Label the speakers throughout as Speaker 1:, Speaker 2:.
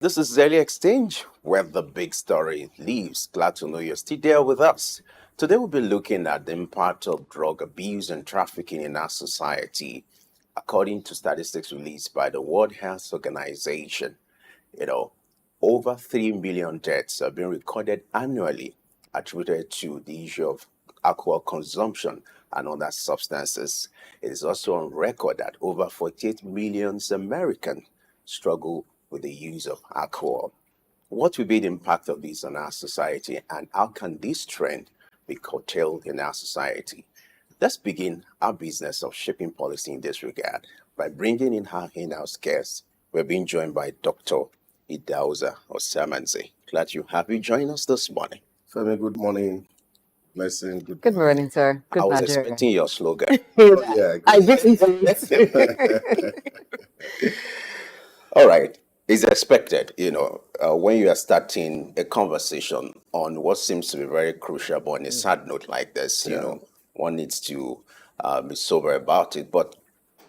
Speaker 1: This is Daily Exchange, where the big story lives. Glad to know you're still there with us. Today we'll be looking at the impact of drug abuse and trafficking in our society. According to statistics released by the World Health Organization, over 3 million deaths have been recorded annually attributed to the issue of alcohol consumption and other substances. It is also on record that over 48 million Americans struggle with the use of alcohol. What will be the impact of this on our society, and how can this trend be curtailed in our society? Let's begin our business of shaping policy in this regard by bringing in our in-house guests. We're being joined by Dr. Idahosa Osamhanze. Glad you have you join us this morning.
Speaker 2: Femi, good morning. Blessing.
Speaker 3: Good morning, sir. Good
Speaker 1: I was
Speaker 3: Nigeria.
Speaker 1: expecting your slogan.
Speaker 2: Yeah.
Speaker 3: I didn't.
Speaker 1: All right. It's expected, when you are starting a conversation on what seems to be very crucial, but on a sad note like this, one needs to be sober about it. But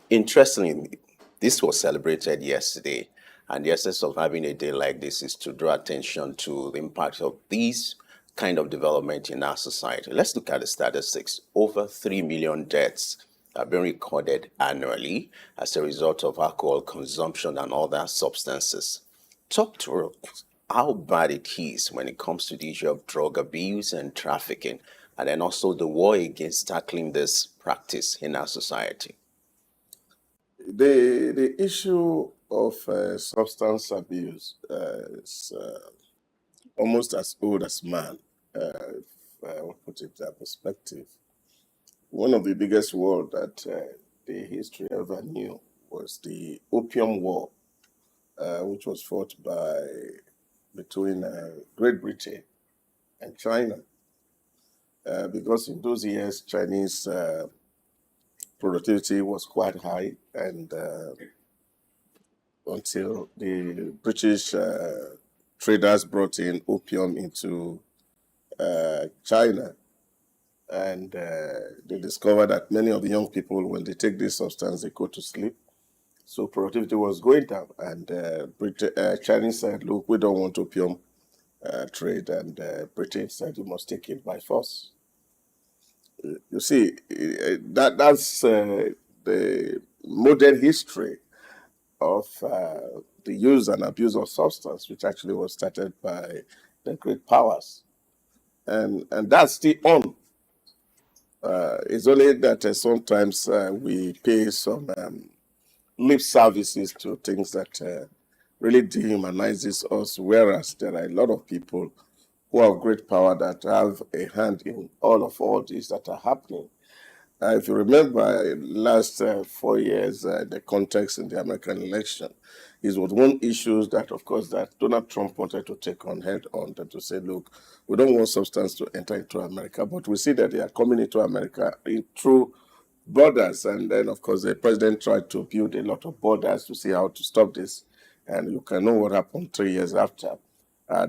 Speaker 1: interestingly, this was celebrated yesterday. And the essence of having a day like this is to draw attention to the impact of these kind of development in our society. Let's look at the statistics. Over 3 million deaths have been recorded annually as a result of alcohol consumption and other substances. Talk to us how bad it is when it comes to the issue of drug abuse and trafficking, and then also the war against tackling this practice in our society.
Speaker 2: The issue of substance abuse is almost as old as man, if I put it in that perspective. One of the biggest wars that the history ever knew was the Opium War, which was fought between Great Britain and China. Because in those years, Chinese productivity was quite high, and until the British traders brought in opium into China, and they discovered that many of the young people, when they take this substance, they go to sleep. So productivity was going down, and Chinese said, look, we don't want opium trade, and Britain said, you must take it by force. You see, that's the modern history of the use and abuse of substance, which actually was started by the great powers. And that's still on. It's only that sometimes we pay some lip services to things that really dehumanizes us, whereas there are a lot of people who have great power that have a hand in all these that are happening. If you remember, last 4 years, the context in the American election is what one issue that, of course, that Donald Trump wanted to take on head on, to say, look, we don't want substance to enter into America, but we see that they are coming into America through borders. And then, of course, the president tried to build a lot of borders to see how to stop this. And you can know what happened 3 years after.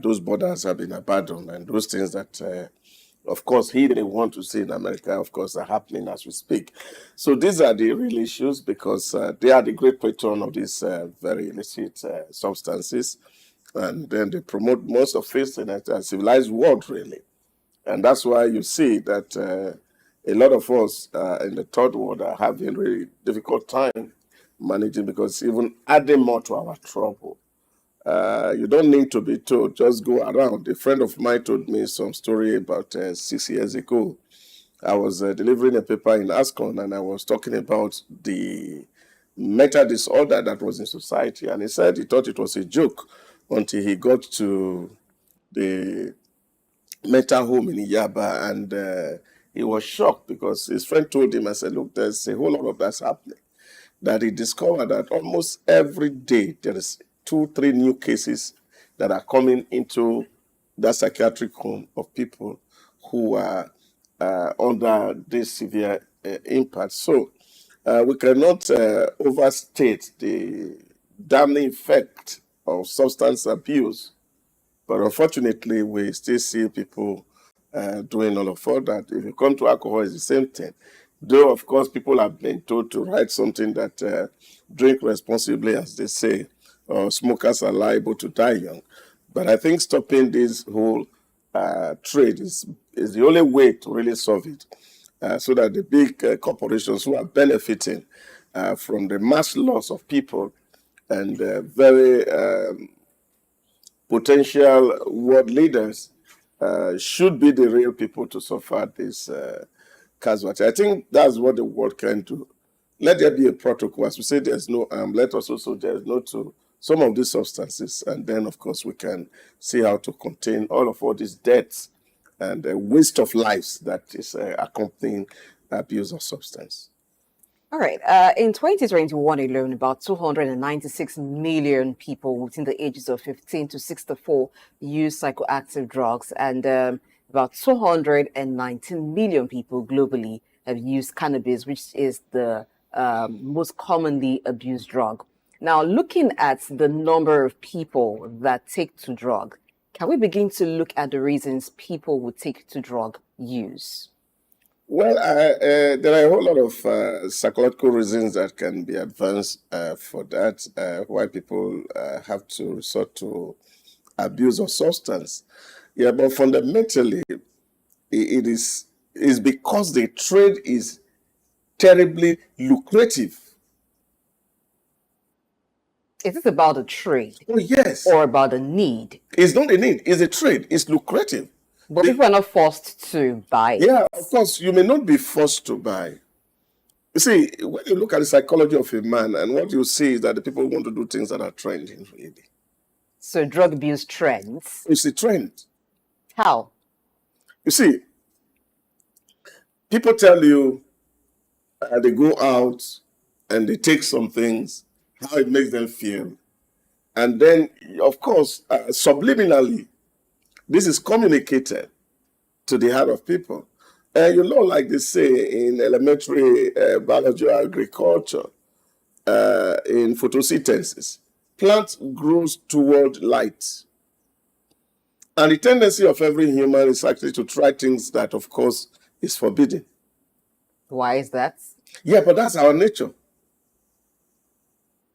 Speaker 2: Those borders have been abandoned, and those things that, of course, he didn't want to see in America, of course, are happening as we speak. So these are the real issues, because they are the great patron of these very illicit substances, and then they promote most of it in a civilized world, really. And that's why you see that a lot of us in the third world are having a really difficult time managing, because even adding more to our trouble. You don't need to be told, just go around. A friend of mine told me some story about 6 years ago. I was delivering a paper in ASCON, and I was talking about the mental disorder that was in society. And he said he thought it was a joke until he got to the mental home in Yaba, and he was shocked, because his friend told him, I said, look, there's a whole lot of that's happening. That he discovered that almost every day there is 2-3 new cases that are coming into that psychiatric home of people who are under this severe impact. So we cannot overstate the damning effect of substance abuse. But unfortunately, we still see people doing all of that. If you come to alcohol, it's the same thing. Though, of course, people have been told to write something that drink responsibly, as they say. or smokers are liable to die young. But I think stopping this whole trade is the only way to really solve it, so that the big corporations who are benefiting from the mass loss of people and very potential world leaders should be the real people to suffer this casualty. I think that's what the world can do. Let there be a protocol. As we say, there's no harm. Let us also there's no to some of these substances, and then of course we can see how to contain all these deaths and the waste of lives that is accompanying abuse of substance.
Speaker 3: All right. In 2021 alone, about 296 million people within the ages of 15 to 64 use psychoactive drugs, and about 219 million people globally have used cannabis, which is the most commonly abused drug. Now, looking at the number of people that take to drug, can we begin to look at the reasons people would take to drug use?
Speaker 2: Well, there are a whole lot of psychological reasons that can be advanced for that, why people have to resort to abuse of substance. Yeah, but fundamentally, it is because the trade is terribly lucrative.
Speaker 3: Is this about a trade?
Speaker 2: Oh, yes.
Speaker 3: Or about a need?
Speaker 2: It's not a need, it's a trade. It's lucrative.
Speaker 3: But people are not forced to buy it.
Speaker 2: Yeah, of course, you may not be forced to buy. You see, when you look at the psychology of a man, and what you see is that the people want to do things that are trending, really.
Speaker 3: So drug abuse trends.
Speaker 2: It's a trend.
Speaker 3: How?
Speaker 2: You see, people tell you they go out and they take some things, how it makes them feel. And then, of course, subliminally, this is communicated to the heart of people. And like they say in elementary biology or agriculture, in photosynthesis, plant grows toward light. And the tendency of every human is actually to try things that, of course, is forbidden.
Speaker 3: Why is that?
Speaker 2: Yeah, but that's our nature.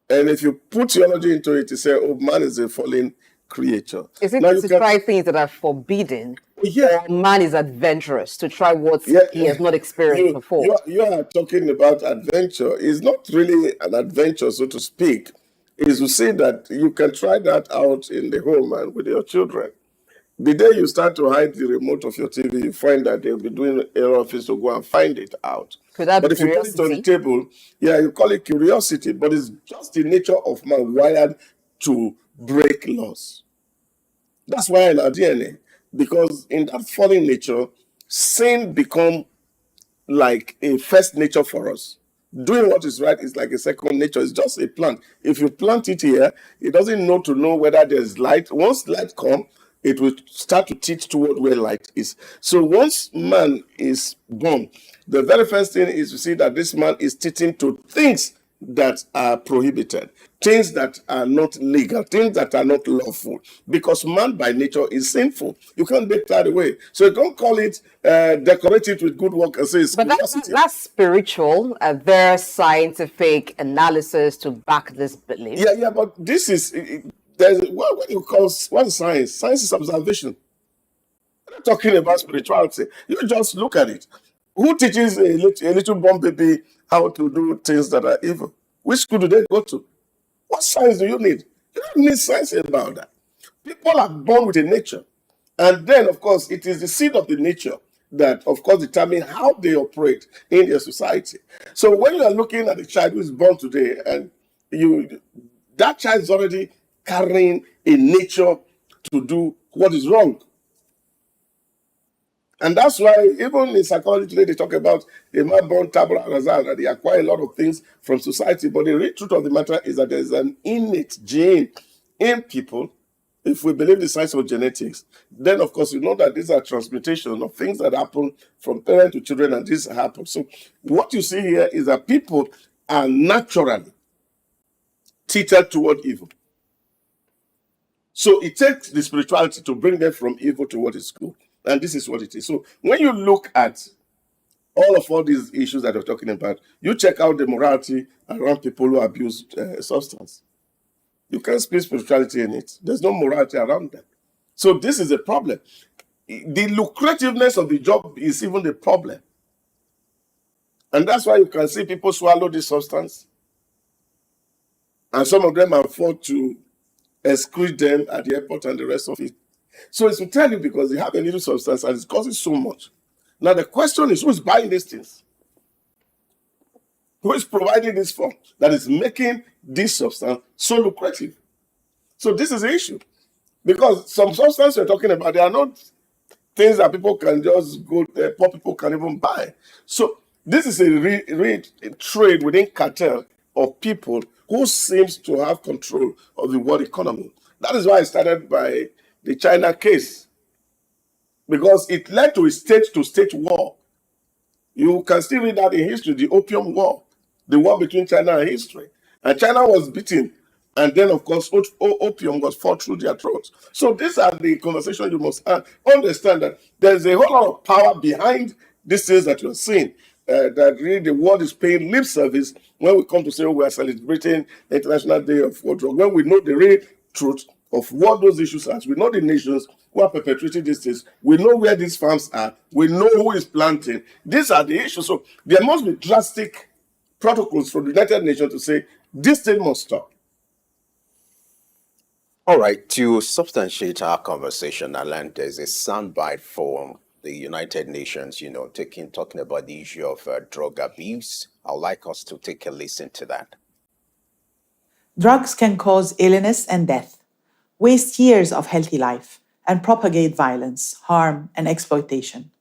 Speaker 2: And if you put theology into it, you say, oh, man is a fallen creature.
Speaker 3: Is it to try things that are forbidden?
Speaker 2: Yeah.
Speaker 3: Or man is adventurous to try what he has not experienced before?
Speaker 2: You are talking about adventure. It's not really an adventure, so to speak. It's to say that you can try that out in the home and with your children. The day you start to hide the remote of your TV, you find that they'll be doing a lot of things to go and find it out.
Speaker 3: Could that
Speaker 2: but
Speaker 3: be
Speaker 2: if you put it on the table, you call it curiosity, but it's just the nature of man wired to break laws. That's why in our DNA, because in that fallen nature, sin become like a first nature for us. Doing what is right is like a second nature. It's just a plant. If you plant it here, it doesn't know whether there's light. Once light comes, it will start to teach toward where light is. So once man is born, the very first thing is to see that this man is teaching to things that are prohibited, things that are not legal, things that are not lawful, because man by nature is sinful. You can't take that away. So you don't call it, decorate it with good work and say it's curiosity.
Speaker 3: That's spiritual. There's scientific analysis to back this belief.
Speaker 2: Yeah, but this is... There's what you call what is science? Science is observation. I'm not talking about spirituality. You just look at it. Who teaches a little born baby how to do things that are evil? Which school do they go to? What science do you need? You don't need science about that. People are born with a nature. And then, of course, it is the seed of the nature that, of course, determine how they operate in their society. So when you are looking at a child who is born today, and that child is already carrying a nature to do what is wrong. And that's why even in psychology today, they talk about a man born tabula rasa, that they acquire a lot of things from society. But the real truth of the matter is that there's an innate gene in people. If we believe the science of genetics, then of course you know that these are transmutation of things that happen from parent to children, and this happens. So what you see here is that people are naturally tilted toward evil. So it takes the spirituality to bring them from evil to what is good. And this is what it is. So when you look at all these issues that we're talking about, you check out the morality around people who abuse substance. You can't speak spirituality in it. There's no morality around them. So this is a problem. The lucrativeness of the job is even the problem. And that's why you can see people swallow this substance. And some of them afford to excrete them at the airport and the rest of it. So it's to tell you because they have a little substance and it's causing so much. Now the question is, who's buying these things? Who is providing this form that is making this substance so lucrative? So this is the issue. Because some substances we're talking about, they are not things that people can just go, poor people can even buy. So this is a trade within cartel of people who seems to have control of the world economy. That is why I started by the China case, because it led to a state-to-state war. You can still read that in history, the Opium War, the war between China and history. And China was beaten. And then, of course, opium was fought through their throats. So these are the conversations you must understand, that there's a whole lot of power behind these things that you're seeing. That really the world is paying lip service when we come to say, oh, we are celebrating the International Day of War Drug, when we know the real truth of what those issues are. We know the nations who are perpetrating these things. We know where these farms are. We know who is planting. These are the issues. So there must be drastic protocols from the United Nations to say this thing must stop.
Speaker 1: All right, to substantiate our conversation, Alan, there's a soundbite from the United Nations, talking about the issue of drug abuse. I'd like us to take a listen to that.
Speaker 4: Drugs can cause illness and death, waste years of healthy life, and propagate violence, harm, and exploitation.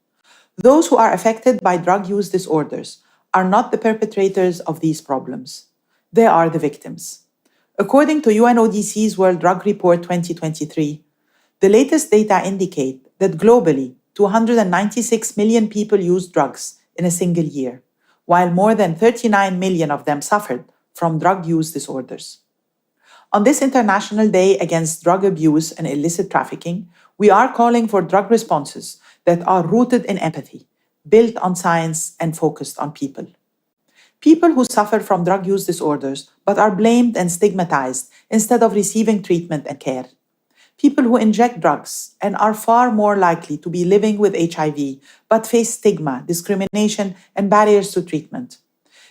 Speaker 4: Those who are affected by drug use disorders are not the perpetrators of these problems. They are the victims. According to UNODC's World Drug Report 2023, the latest data indicate that globally, 296 million people used drugs in a single year, while more than 39 million of them suffered from drug use disorders. On this International Day Against Drug Abuse and Illicit Trafficking, we are calling for drug responses that are rooted in empathy, built on science, and focused on people. People who suffer from drug use disorders but are blamed and stigmatized instead of receiving treatment and care. People who inject drugs and are far more likely to be living with HIV but face stigma, discrimination, and barriers to treatment.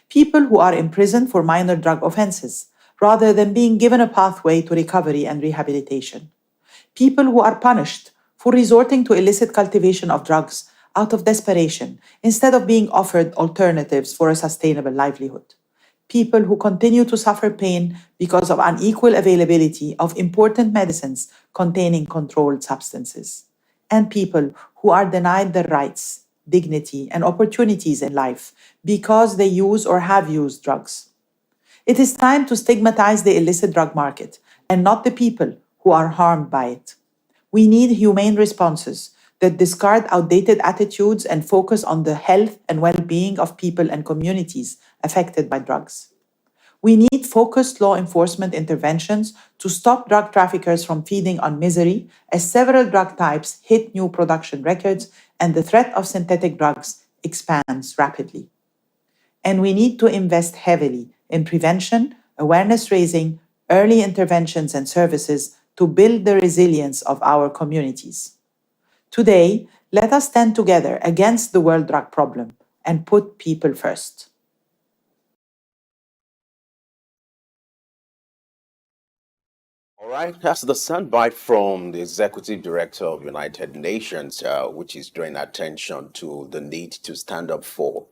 Speaker 4: People who are imprisoned for minor drug offenses rather than being given a pathway to recovery and rehabilitation. People who are punished for resorting to illicit cultivation of drugs out of desperation instead of being offered alternatives for a sustainable livelihood. People who continue to suffer pain because of unequal availability of important medicines containing controlled substances. And people who are denied their rights, dignity, and opportunities in life because they use or have used drugs. It is time to stigmatize the illicit drug market and not the people who are harmed by it. We need humane responses that discard outdated attitudes and focus on the health and well-being of people and communities affected by drugs. We need focused law enforcement interventions to stop drug traffickers from feeding on misery as several drug types hit new production records and the threat of synthetic drugs expands rapidly. And we need to invest heavily in prevention, awareness raising, early interventions and services to build the resilience of our communities. Today, let us stand together against the world drug problem and put people first.
Speaker 1: All right, that's the soundbite from the Executive Director of United Nations, which is drawing attention to the need to stand up for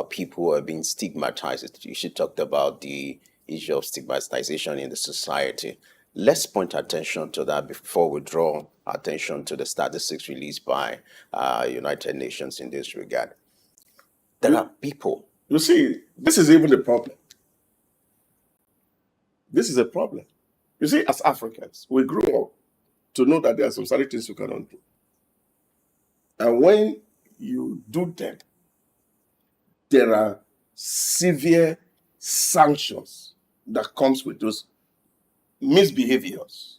Speaker 1: people who are being stigmatized. She talked about the issue of stigmatization in the society. Let's point attention to that before we draw attention to the statistics released by United Nations in this regard. There are people.
Speaker 2: You see, this is even the problem. This is a problem. You see, as Africans, we grew up to know that there are some certain things you cannot do. And when you do them, there are severe sanctions that comes with those misbehaviors.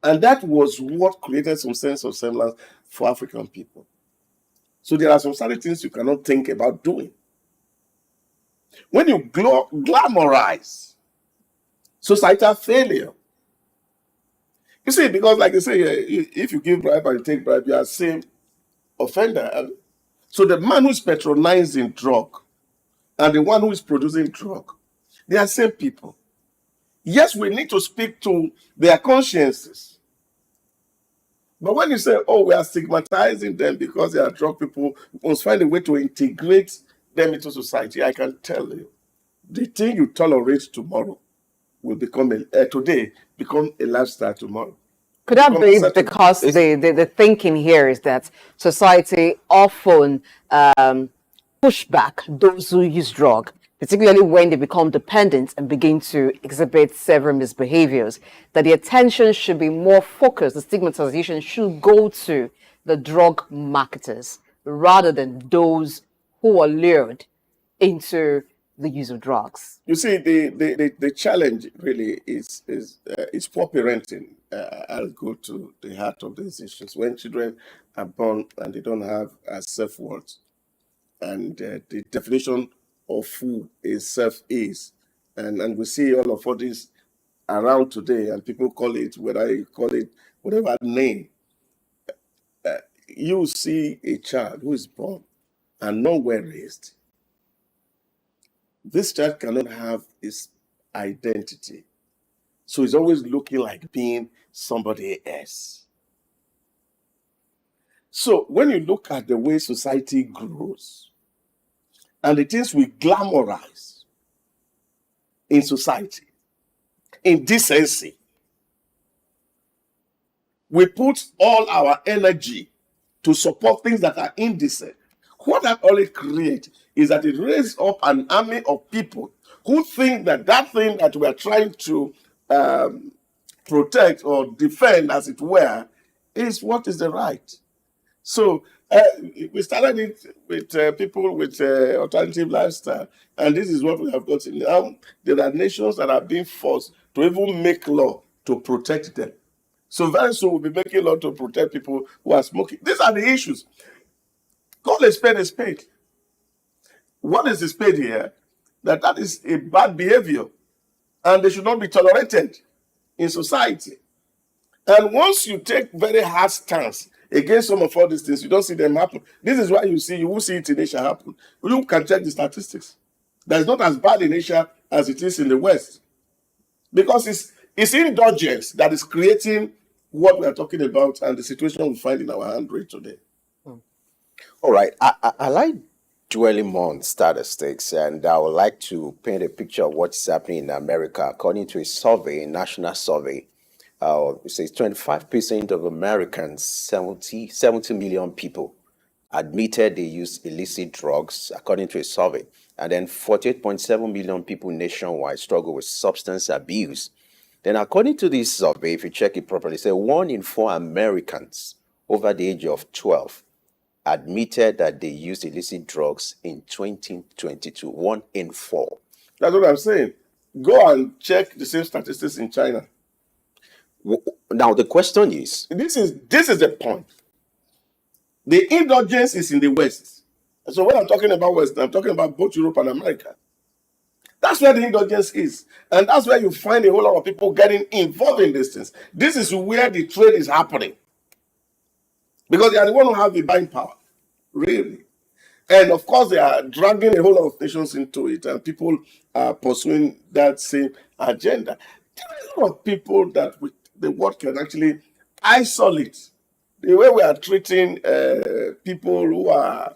Speaker 2: And that was what created some sense of semblance for African people. So there are some certain things you cannot think about doing. When you glamorize Societal failure. You see, because like they say, if you give bribe and you take bribe, you are same offender. So the man who is patronizing drug and the one who is producing drug, they are same people. Yes, we need to speak to their consciences. But when you say, oh, we are stigmatizing them because they are drug people, we must find a way to integrate them into society. I can tell you, the thing you tolerate tomorrow will become today become a lifestyle tomorrow.
Speaker 3: Could that be because the thinking here is that society often push back those who use drug, particularly when they become dependent and begin to exhibit several misbehaviors, that the attention should be more focused, the stigmatization should go to the drug marketers rather than those who are lured into the use of drugs?
Speaker 2: You see, the challenge really is poor parenting. I'll go to the heart of these issues. When children are born and they don't have a self-worth, and the definition of who is self is, and we see all of this around today, and people call it, whether you call it whatever name, you see a child who is born and not well raised. This child cannot have his identity. So he's always looking like being somebody else. So when you look at the way society grows and the things we glamorize in society, in decency, we put all our energy to support things that are indecent. What that only creates is that it raises up an army of people who think that that thing that we are trying to protect or defend, as it were, is what is the right. So we started it with people with alternative lifestyle, and this is what we have gotten. Now there are nations that are being forced to even make law to protect them. So very soon we'll be making law to protect people who are smoking. These are the issues. Call a spade a spade. What is the spade here? That is a bad behavior, and they should not be tolerated in society. And once you take very hard stance against some of all these things, you don't see them happen. This is why you will see it in Asia happen. You can check the statistics. That is not as bad in Asia as it is in the West. Because it's indulgence that is creating what we are talking about and the situation we find in our hand right today.
Speaker 1: All right. I like dwelling more on statistics, and I would like to paint a picture of what's happening in America. According to a survey, a national survey, it says 25% of Americans, 70 million people, admitted they use illicit drugs, according to a survey. And then 48.7 million people nationwide struggle with substance abuse. Then according to this survey, if you check it properly, say 1 in 4 Americans over the age of 12 admitted that they used illicit drugs in 2022. 1 in 4.
Speaker 2: That's what I'm saying. Go and check the same statistics in China.
Speaker 1: Now the question is,
Speaker 2: this is the point. The indulgence is in the West. So when I'm talking about West, I'm talking about both Europe and America. That's where the indulgence is. And that's where you find a whole lot of people getting involved in these things. This is where the trade is happening. Because they are the one who have the buying power, really. And of course, they are dragging a whole lot of nations into it, and people are pursuing that same agenda. There are a lot of people that the world can actually isolate. The way we are treating people who are,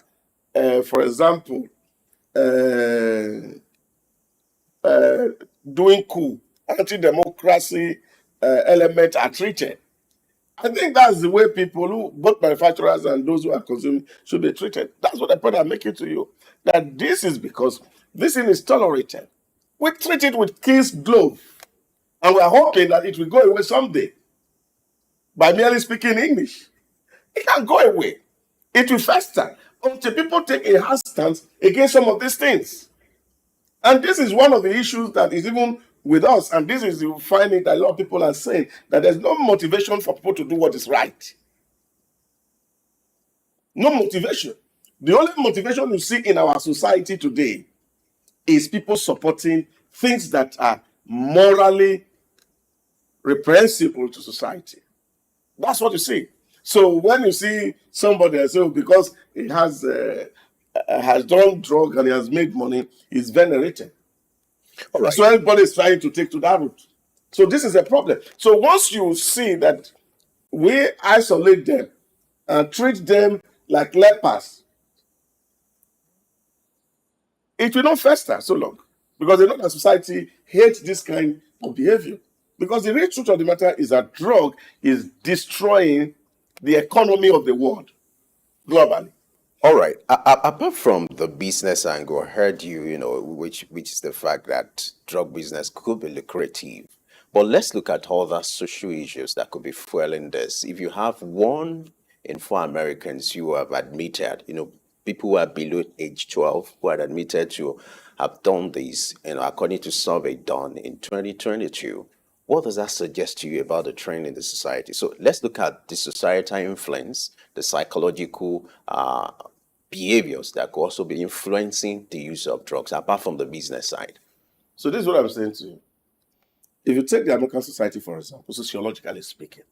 Speaker 2: for example, doing coup, anti-democracy elements are treated. I think that's the way people who, both manufacturers and those who are consuming, should be treated. That's what the point I'm making to you. That this is because this thing is tolerated. We treat it with kid's glove. And we're hoping that it will go away someday by merely speaking English. It can't go away. It will fester until people take a hard stance against some of these things. And this is one of the issues that is even with us, and this is you find it that a lot of people are saying that there's no motivation for people to do what is right. No motivation. The only motivation you see in our society today is people supporting things that are morally reprehensible to society. That's what you see. So when you see somebody and say, oh, because he has done drug and he has made money, he's venerated.
Speaker 1: All right.
Speaker 2: So everybody is trying to take to that route. So this is a problem. So once you see that we isolate them and treat them like lepers, it will not fester so long, because they know that society hates this kind of behavior. Because the real truth of the matter is that drug is destroying the economy of the world globally.
Speaker 1: All right. Apart from the business angle, I heard you, which is the fact that drug business could be lucrative. But let's look at other social issues that could be fueling this. If you have 1 in 4 Americans who have admitted, people who are below age 12 who are admitted to have done this, according to survey done in 2022, what does that suggest to you about the trend in the society? So let's look at the societal influence, the psychological behaviors that could also be influencing the use of drugs, apart from the business side.
Speaker 2: So this is what I'm saying to you. If you take the American society, for example, sociologically speaking,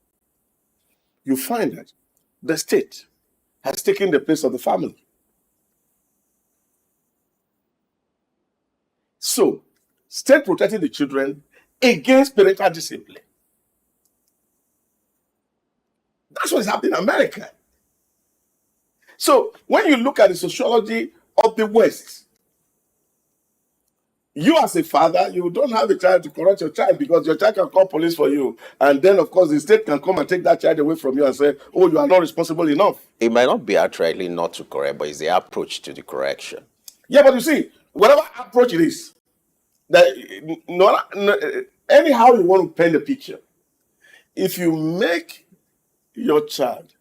Speaker 2: you find that the state has taken the place of the family. So, state protecting the children against parental discipline. That's what is happening in America. So, when you look at the sociology of the West, you as a father, you don't have a child to correct your child, because your child can call police for you. And then, of course, the state can come and take that child away from you and say, oh, you are not responsible enough.
Speaker 1: It might not be outrightly not to correct, but it's the approach to the correction.
Speaker 2: Yeah, but you see, whatever approach it is, that anyhow you want to paint the picture, if you make your child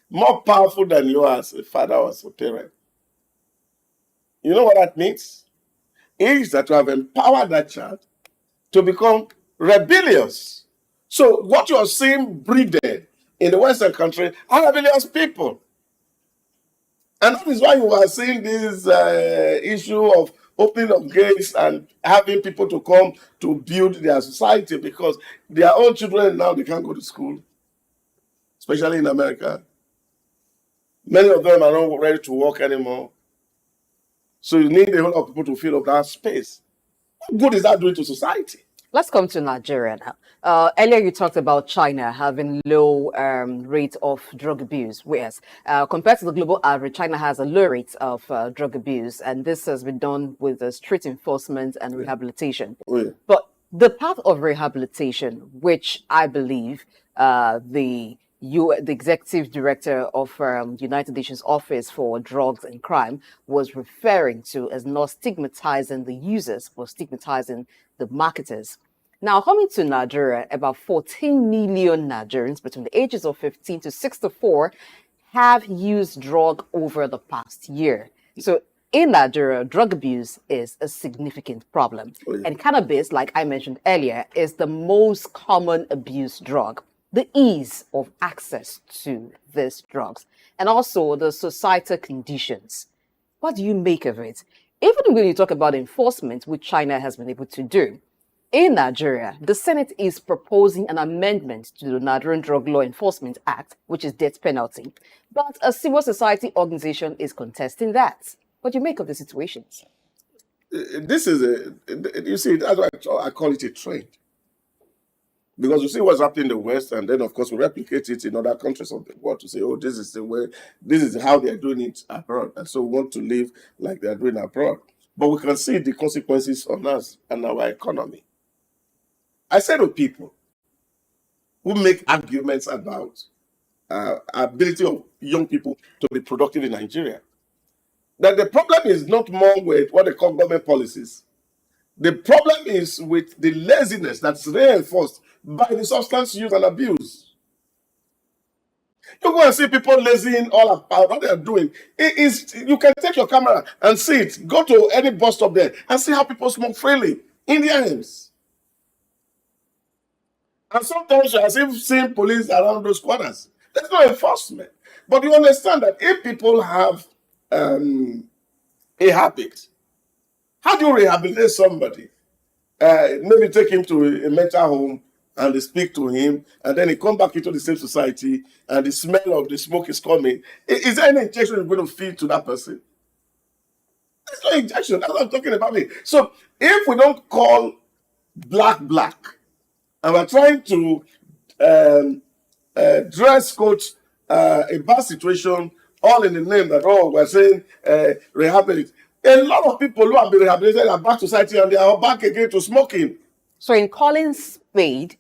Speaker 2: more powerful than you as a father or as a parent, you know what that means? It is that you have empowered that child to become rebellious. So what you are seeing breeded in the Western country are rebellious people. And that is why you are seeing this issue of opening of gates and having people to come to build their society, because their own children now, they can't go to school, especially in America. Many of them are not ready to work anymore. So you need a whole lot of people to fill up that space. What good is that doing to society?
Speaker 3: Let's come to Nigeria now. Earlier you talked about China having low rate of drug abuse, whereas compared to the global average, China has a low rate of drug abuse, and this has been done with strict enforcement and rehabilitation.
Speaker 2: Oh, yeah.
Speaker 3: But the path of rehabilitation, which I believe the executive director of United Nations Office for Drugs and Crime was referring to as not stigmatizing the users, but stigmatizing the marketers. Now, coming to Nigeria, about 14 million Nigerians between the ages of 15 to 64 have used drug over the past year. So in Nigeria, drug abuse is a significant problem.
Speaker 2: Oh, yeah.
Speaker 3: And cannabis, like I mentioned earlier, is the most common abuse drug. The ease of access to these drugs and also the societal conditions. What do you make of it? Even when you talk about enforcement, which China has been able to do, in Nigeria, the Senate is proposing an amendment to the Nigerian Drug Law Enforcement Act, which is death penalty. But a civil society organization is contesting that. What do you make of the situations?
Speaker 2: This is you see, that's why I call it a trend. Because you see what's happening in the West, and then, of course, we replicate it in other countries of the world to say, oh, this is the way, this is how they're doing it abroad. And so we want to live like they're doing abroad. But we can see the consequences on us and our economy. I say to people who make arguments about ability of young people to be productive in Nigeria, that the problem is not more with what they call government policies. The problem is with the laziness that's reinforced by the substance use and abuse. You go and see people lazying all about what they're doing. You can take your camera and see it. Go to any bus stop there and see how people smoke freely in their homes. And sometimes you are seeing police around those corners. There's no enforcement. But you understand that if people have a habit, how do you rehabilitate somebody maybe take him to a mental home and they speak to him, and then he come back into the same society, and the smell of the smoke is coming. Is there any injection you're going to feed to that person? There's no injection. That's what I'm talking about. So if we don't call black, and we're trying to dress code a bad situation, all in the name that, we're saying rehabilitate. A lot of people who have been rehabilitated are back to society, and they are back again to smoking.
Speaker 3: So in calling a spade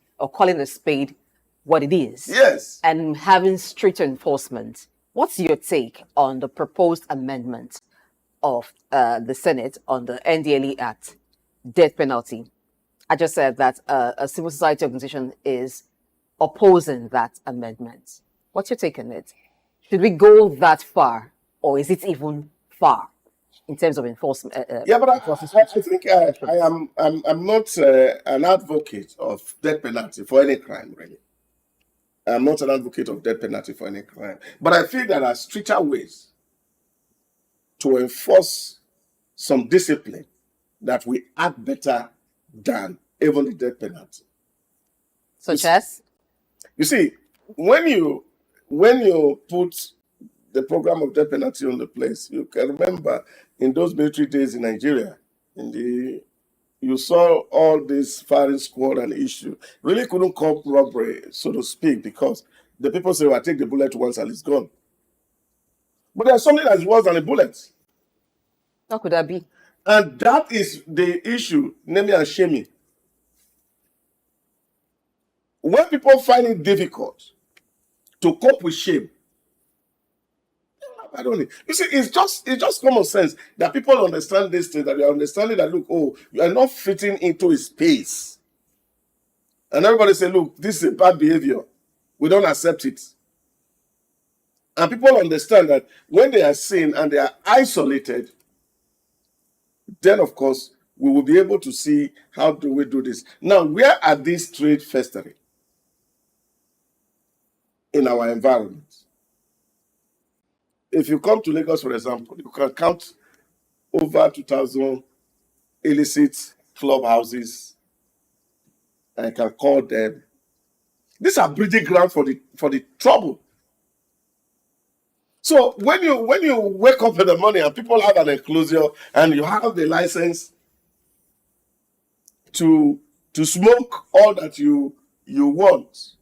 Speaker 3: what it is,
Speaker 2: Yes,
Speaker 3: and having strict enforcement, what's your take on the proposed amendment of the Senate on the NDLE Act, death penalty? I just said that a civil society organization is opposing that amendment. What's your take on it? Should we go that far, or is it even far in terms of enforcement?
Speaker 2: yeah, but I think I'm not an advocate of death penalty for any crime, really. I'm not an advocate of death penalty for any crime, but I feel there are stricter ways to enforce some discipline that we act better than even the death penalty.
Speaker 3: Such as?
Speaker 2: You see, when you put the program of death penalty on the place, you can remember in those military days in Nigeria, you saw all this firing squad and issue. Really couldn't call robbery, so to speak, because the people say, well, take the bullet once and it's gone. But there's something that's worse than a bullet.
Speaker 3: How could that be?
Speaker 2: And that is the issue, naming and shaming. When people find it difficult to cope with shame, I don't know. You see, it's just common sense that people understand this thing, that they are understanding that, look, you are not fitting into a space. And everybody say, look, this is a bad behavior. We don't accept it. And people understand that when they are seen and they are isolated, then, of course, we will be able to see how do we do this. Now, where are these trade festering in our environment? If you come to Lagos, for example, you can count over 2,000 illicit clubhouses, and I can call them. These are breeding ground for the trouble. So when you wake up in the morning and people have an enclosure and you have the license to smoke all that you want,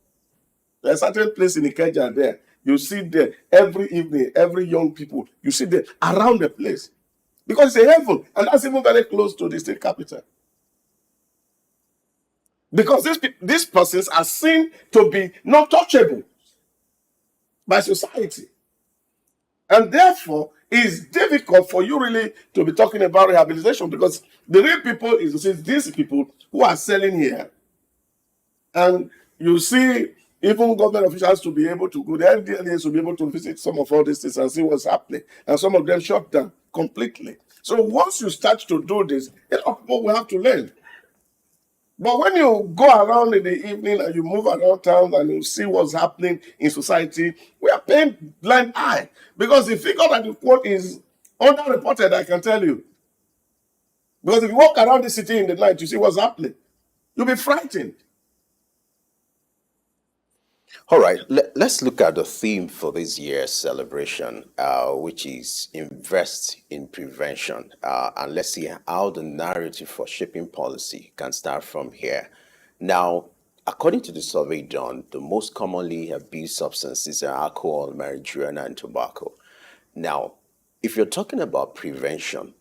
Speaker 2: there's a certain place in Ikeja there. You see there every evening, every young people, you see there around the place. Because it's a heaven, and that's even very close to the state capital. Because these persons are seen to be not touchable by society. And therefore, it's difficult for you really to be talking about rehabilitation, because the real people is to see these people who are selling here. And you see even government officials to be able to go, the NDLEs to be able to visit some of all these things and see what's happening. And some of them shut down completely. So once you start to do this, a lot of people will have to learn. But when you go around in the evening and you move around town and you see what's happening in society, we are paying blind eye. Because the figure that you quote is underreported, I can tell you. Because if you walk around the city in the night, you see what's happening, you'll be frightened.
Speaker 1: All right, let's look at the theme for this year's celebration, which is invest in prevention. And let's see how the narrative for shaping policy can start from here. Now, according to the survey done, the most commonly abused substances are alcohol, marijuana, and tobacco. Now, if you're talking about prevention,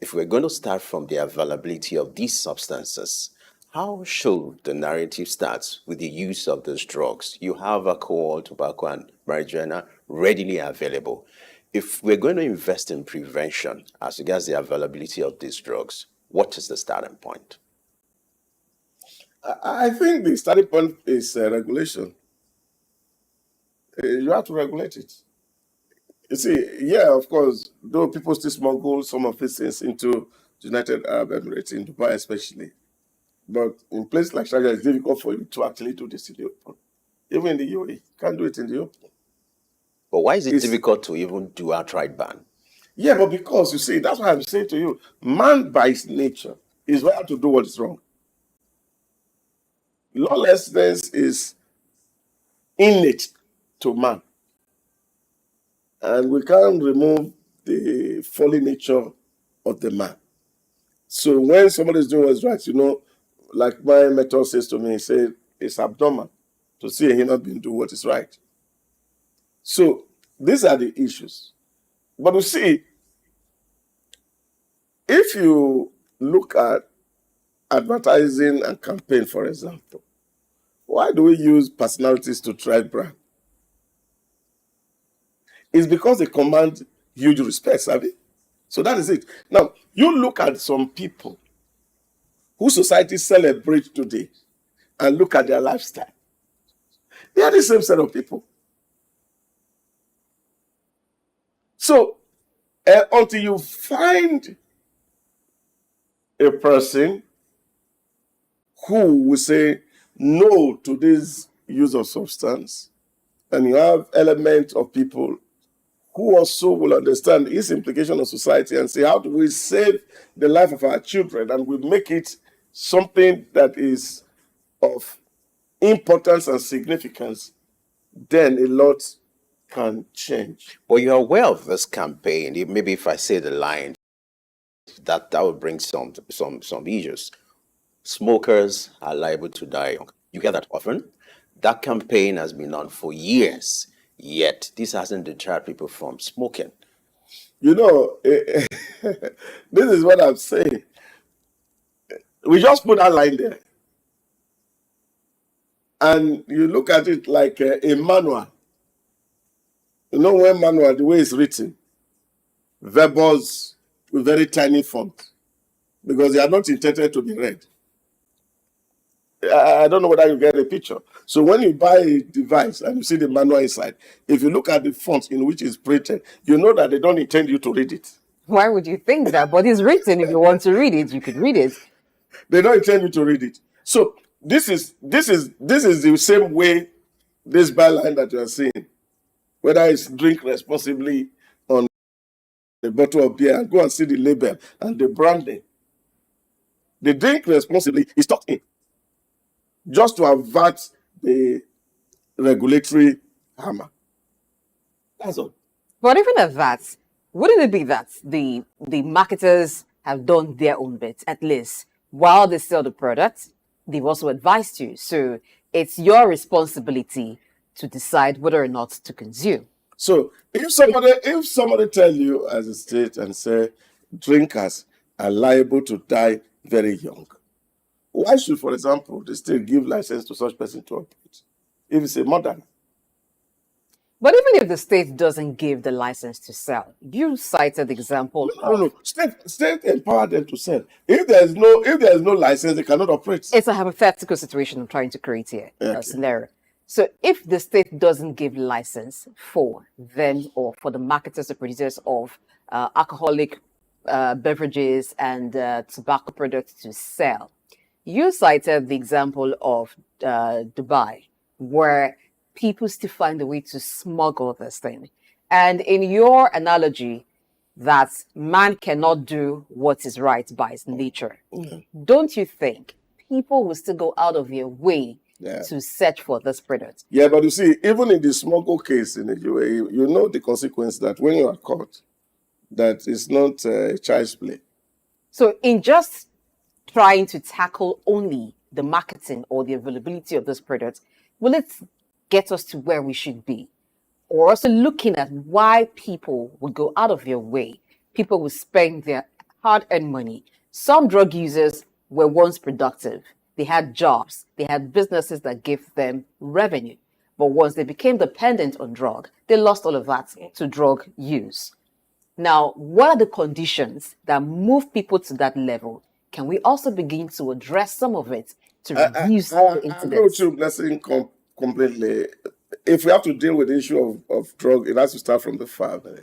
Speaker 1: if we're going to start from the availability of these substances, how should the narrative start with the use of those drugs? You have alcohol, tobacco, and marijuana readily available. If we're going to invest in prevention as regards the availability of these drugs, what is the starting point?
Speaker 2: I think the starting point is regulation. You have to regulate it. You see, yeah, of course, though people still smuggle some of these things into the United Arab Emirates, in Dubai especially. But in places like Sharjah, it's difficult for you to actually do this in the open. Even in the UAE, you can't do it in the open.
Speaker 1: But why is it difficult to even do outright ban?
Speaker 2: Yeah, but because, you see, that's what I'm saying to you. Man by his nature It's better to do what is wrong. Lawlessness is innate to man. And we can't remove the fallen nature of the man. So when somebody is doing what's right, like my mentor says to me, he said, it's abnormal to see a human being do what is right. So these are the issues. But you see, if you look at advertising and campaign, for example, why do we use personalities to drive brand? It's because they command huge respect, Sabi. So that is it. Now, you look at some people who society celebrates today and look at their lifestyle. They are the same set of people. So, until you find a person who will say no to this use of substance, and you have elements of people who also will understand its implication on society and say, how do we save the life of our children and we make it something that is of importance and significance, then a lot can change.
Speaker 1: Well, you're aware of this campaign. Maybe if I say the line, that will bring some issues. Smokers are liable to die young. You hear that often. That campaign has been on for years, yet this hasn't deterred people from smoking.
Speaker 2: This is what I'm saying. We just put that line there. And you look at it like a manual. When manual, the way it's written, verbals with very tiny font, because they are not intended to be read. I don't know whether you get a picture. So when you buy a device and you see the manual inside, if you look at the font in which it's printed, you know that they don't intend you to read it.
Speaker 3: Why would you think that? But it's written. If you want to read it, you could read it.
Speaker 2: They don't intend you to read it. So this is the same way this byline that you are seeing, whether it's drink responsibly on a bottle of beer, and go and see the label and the branding. The drink responsibly is tucked in, just to avert the regulatory hammer. That's all.
Speaker 3: But even at that, wouldn't it be that the marketers have done their own bit, at least? While they sell the product, they've also advised you. So it's your responsibility to decide whether or not to consume.
Speaker 2: So if somebody tell you as a state and say drinkers are liable to die very young, why should, for example, the state give license to such person to operate if it's a murder?
Speaker 3: But even if the state doesn't give the license to sell, you cited the example.
Speaker 2: No. State empower them to sell. If there is no license, they cannot operate.
Speaker 3: It's a hypothetical situation I'm trying to create here, a scenario. So if the state doesn't give license for them or for the marketers or producers of alcoholic beverages and tobacco products to sell, you cited the example of Dubai, where people still find a way to smuggle this thing. And in your analogy, that man cannot do what is right by his nature, don't you think people will still go out of their way to search for this product?
Speaker 2: Yeah, but you see, even in the smuggle case in the UAE, you know the consequence that when you are caught, that is not child's play.
Speaker 3: So in just trying to tackle only the marketing or the availability of this product, will it get us to where we should be? Or also looking at why people would go out of their way, people would spend their hard-earned money. Some drug users were once productive. They had jobs. They had businesses that gave them revenue. But once they became dependent on drug, they lost all of that to drug use. Now, what are the conditions that move people to that level? Can we also begin to address some of it to reduce the incidence?
Speaker 2: I go to blessing completely. If we have to deal with the issue of drug, it has to start from the family.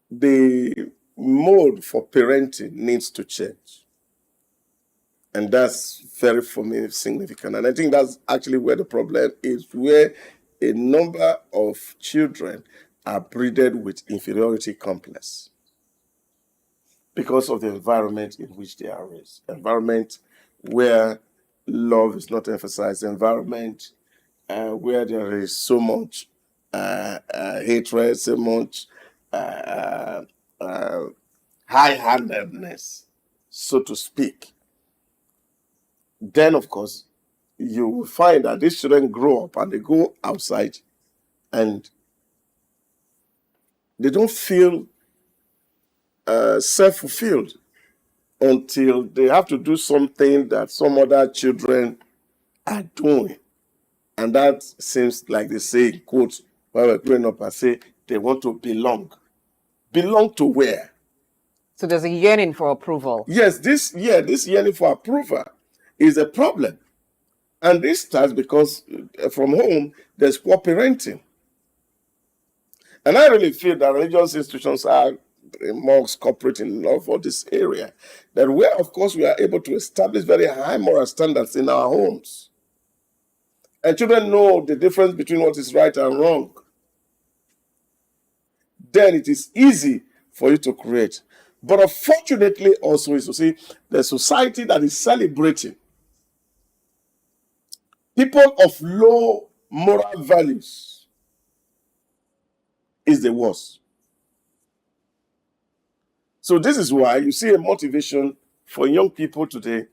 Speaker 2: The mode for parenting needs to change. And that's very, for me, significant. And I think that's actually where the problem is, where a number of children are breeded with inferiority complex. because of the environment in which they are raised. Environment where love is not emphasized, environment where there is so much hatred, so much high-handedness, so to speak. Then, of course, you will find that these children grow up and they go outside and they don't feel self-fulfilled until they have to do something that some other children are doing. And that seems like they say, in quotes, while we're growing up, I say they want to belong. Belong to where?
Speaker 3: So there's a yearning for approval.
Speaker 2: Yes, this yearning for approval is a problem. And this starts because from home, there's poor parenting. And I really feel that religious institutions are mosques, corporate in law for this area, that where, of course, we are able to establish very high moral standards in our homes. And children know the difference between what is right and wrong. Then it is easy for you to create. But unfortunately also is to see the society that is celebrating people of low moral values is the worst. So this is why you see a motivation for young people today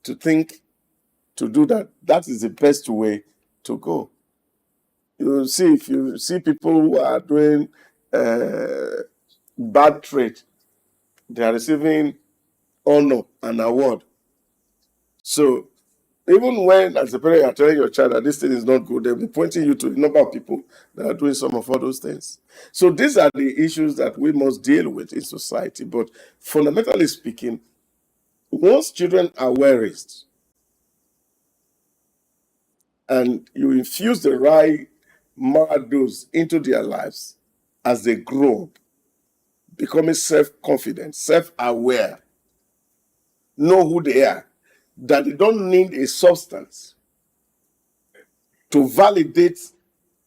Speaker 2: to think, to do that. That is the best way to go. You see, if you see people who are doing bad trade, they are receiving honor and award. So even when, as a parent, you are telling your child that this thing is not good, they'll be pointing you to the number of people that are doing some of all those things. So these are the issues that we must deal with in society. But fundamentally speaking, once children are well raised and you infuse the right moral dose into their lives as they grow up, becoming self-confident, self-aware, know who they are, that they don't need a substance to validate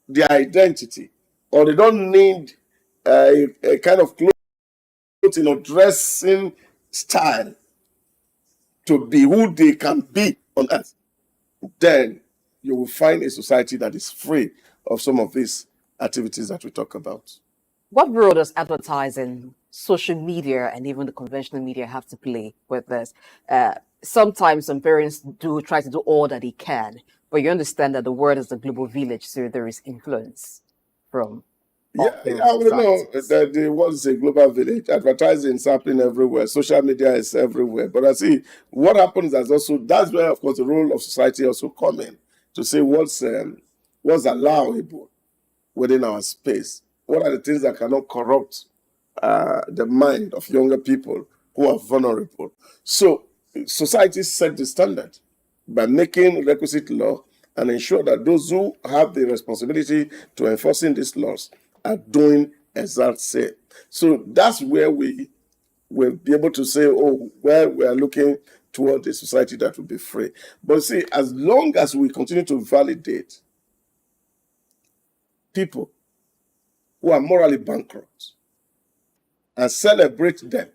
Speaker 2: their identity, or they don't need a kind of clothing or dressing style to be who they can be on earth, then you will find a society that is free of some of these activities that we talk about.
Speaker 3: What role does advertising, social media, and even the conventional media have to play with this? Sometimes some parents do try to do all that they can, but you understand that the world is a global village, so there is influence from all those
Speaker 2: We know
Speaker 3: factors.
Speaker 2: that the world is a global village. Advertising is happening everywhere. Social media is everywhere. But I see what happens is also, that's where, of course, the role of society also come in to say what's allowable within our space. What are the things that cannot corrupt the mind of younger people who are vulnerable? So society set the standard by making requisite law and ensure that those who have the responsibility to enforcing these laws are doing exact same. So that's where we will be able to say, oh, well, we are looking toward a society that will be free. But see, as long as we continue to validate people who are morally bankrupt and celebrate them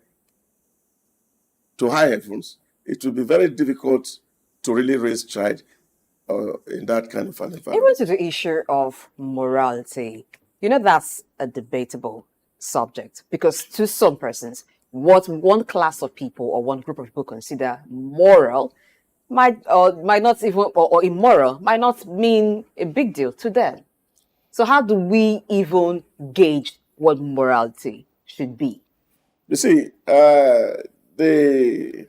Speaker 2: to high heavens, it will be very difficult to really raise child in that kind of an environment.
Speaker 3: Even to the issue of morality, that's a debatable subject, because to some persons, what one class of people or one group of people consider moral might not even, or immoral, might not mean a big deal to them. So how do we even gauge what morality should be?
Speaker 2: You see, the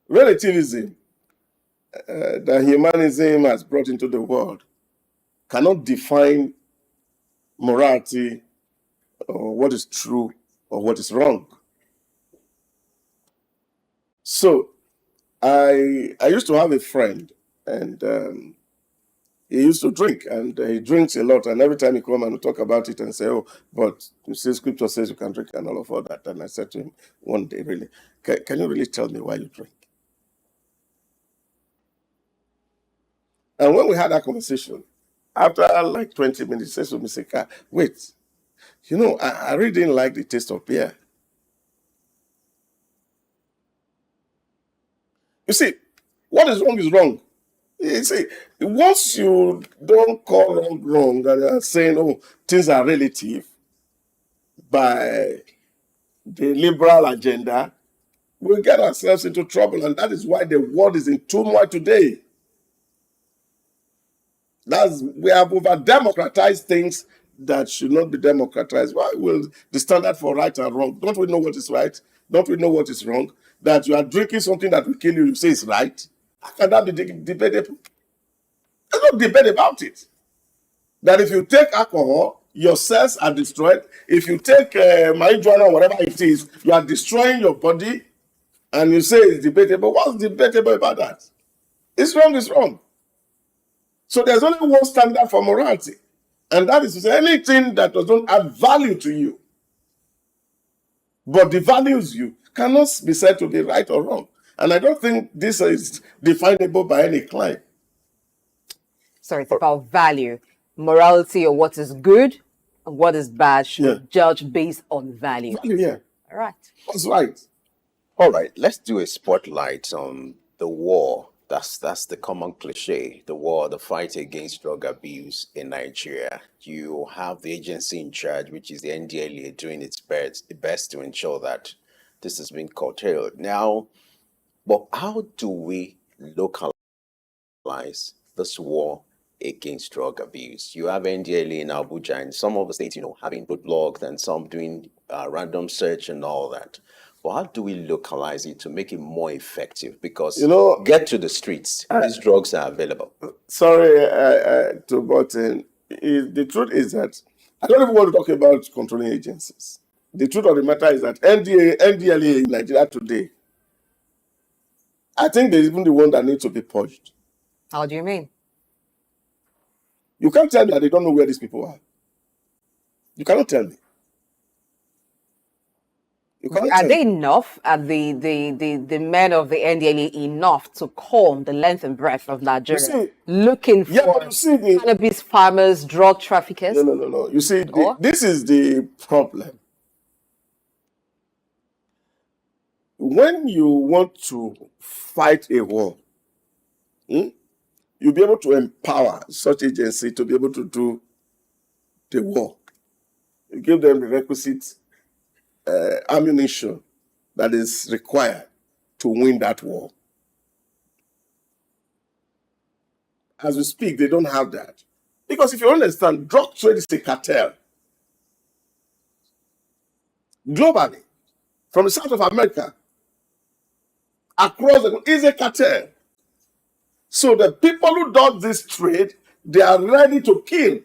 Speaker 2: relativism that humanism has brought into the world cannot define morality or what is true or what is wrong. So I used to have a friend, and he used to drink, and he drinks a lot. And every time he come and we talk about it and say, oh, but you see, scripture says you can drink and all of that. And I said to him one day, really, can you really tell me why you drink? And when we had that conversation, after like 20 minutes, he says to me, wait, I really didn't like the taste of beer. You see, what is wrong is wrong. You see, once you don't call wrong wrong and are saying, oh, things are relative by the liberal agenda, we get ourselves into trouble, and that is why the world is in turmoil today. We have over-democratized things that should not be democratized. Why will the standard for right and wrong? Don't we know what is right? Don't we know what is wrong? That you are drinking something that will kill you, you say it's right. How can that be debatable? There's no debate about it. That if you take alcohol, your cells are destroyed. If you take marijuana or whatever it is, you are destroying your body, and you say it's debatable. What's debatable about that? It's wrong, it's wrong. So there's only one standard for morality, and that is to say anything that doesn't add value to you, but devalues you, cannot be said to be right or wrong. And I don't think this is definable by any claim.
Speaker 3: Sorry, it's about value. Morality, or what is good and what is bad, should be judged based on value.
Speaker 2: Value, yeah.
Speaker 3: All right.
Speaker 2: That's right.
Speaker 1: All right, let's do a spotlight on the war. That's the common cliche, the war, the fight against drug abuse in Nigeria. You have the agency in charge, which is the NDLEA, doing its best to ensure that this has been curtailed. Now, but how do we localize this war against drug abuse? You have NDLEA in Abuja, and some of the states, having roadblocks, and some doing random search and all that. But how do we localize it to make it more effective? Because get to the streets, these drugs are available.
Speaker 2: Sorry to butt in. The truth is that I don't even want to talk about controlling agencies. The truth of the matter is that NDLEA in Nigeria today, I think they're even the one that needs to be purged.
Speaker 3: How do you mean?
Speaker 2: You can't tell me that they don't know where these people are. You cannot tell me.
Speaker 3: Are they enough? Are the men of the NDLEA enough to comb the length and breadth of Nigeria, looking for cannabis farmers, drug traffickers?
Speaker 2: No. You see, this is the problem. When you want to fight a war, you'll be able to empower such agency to be able to do the war. You give them the requisite ammunition that is required to win that war. As we speak, they don't have that. Because if you understand, drug trade is a cartel. Globally, from the South of America, across the world, is a cartel. So the people who do this trade, they are ready to kill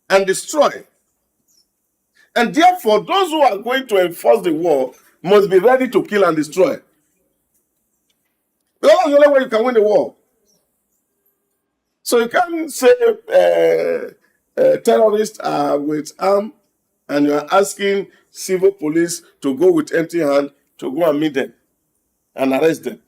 Speaker 2: and destroy. And therefore, those who are going to enforce the war must be ready to kill and destroy. Because that's the only way you can win the war. So you can't say terrorists are with arm and you are asking civil police to go with empty hand to go and meet them and arrest them.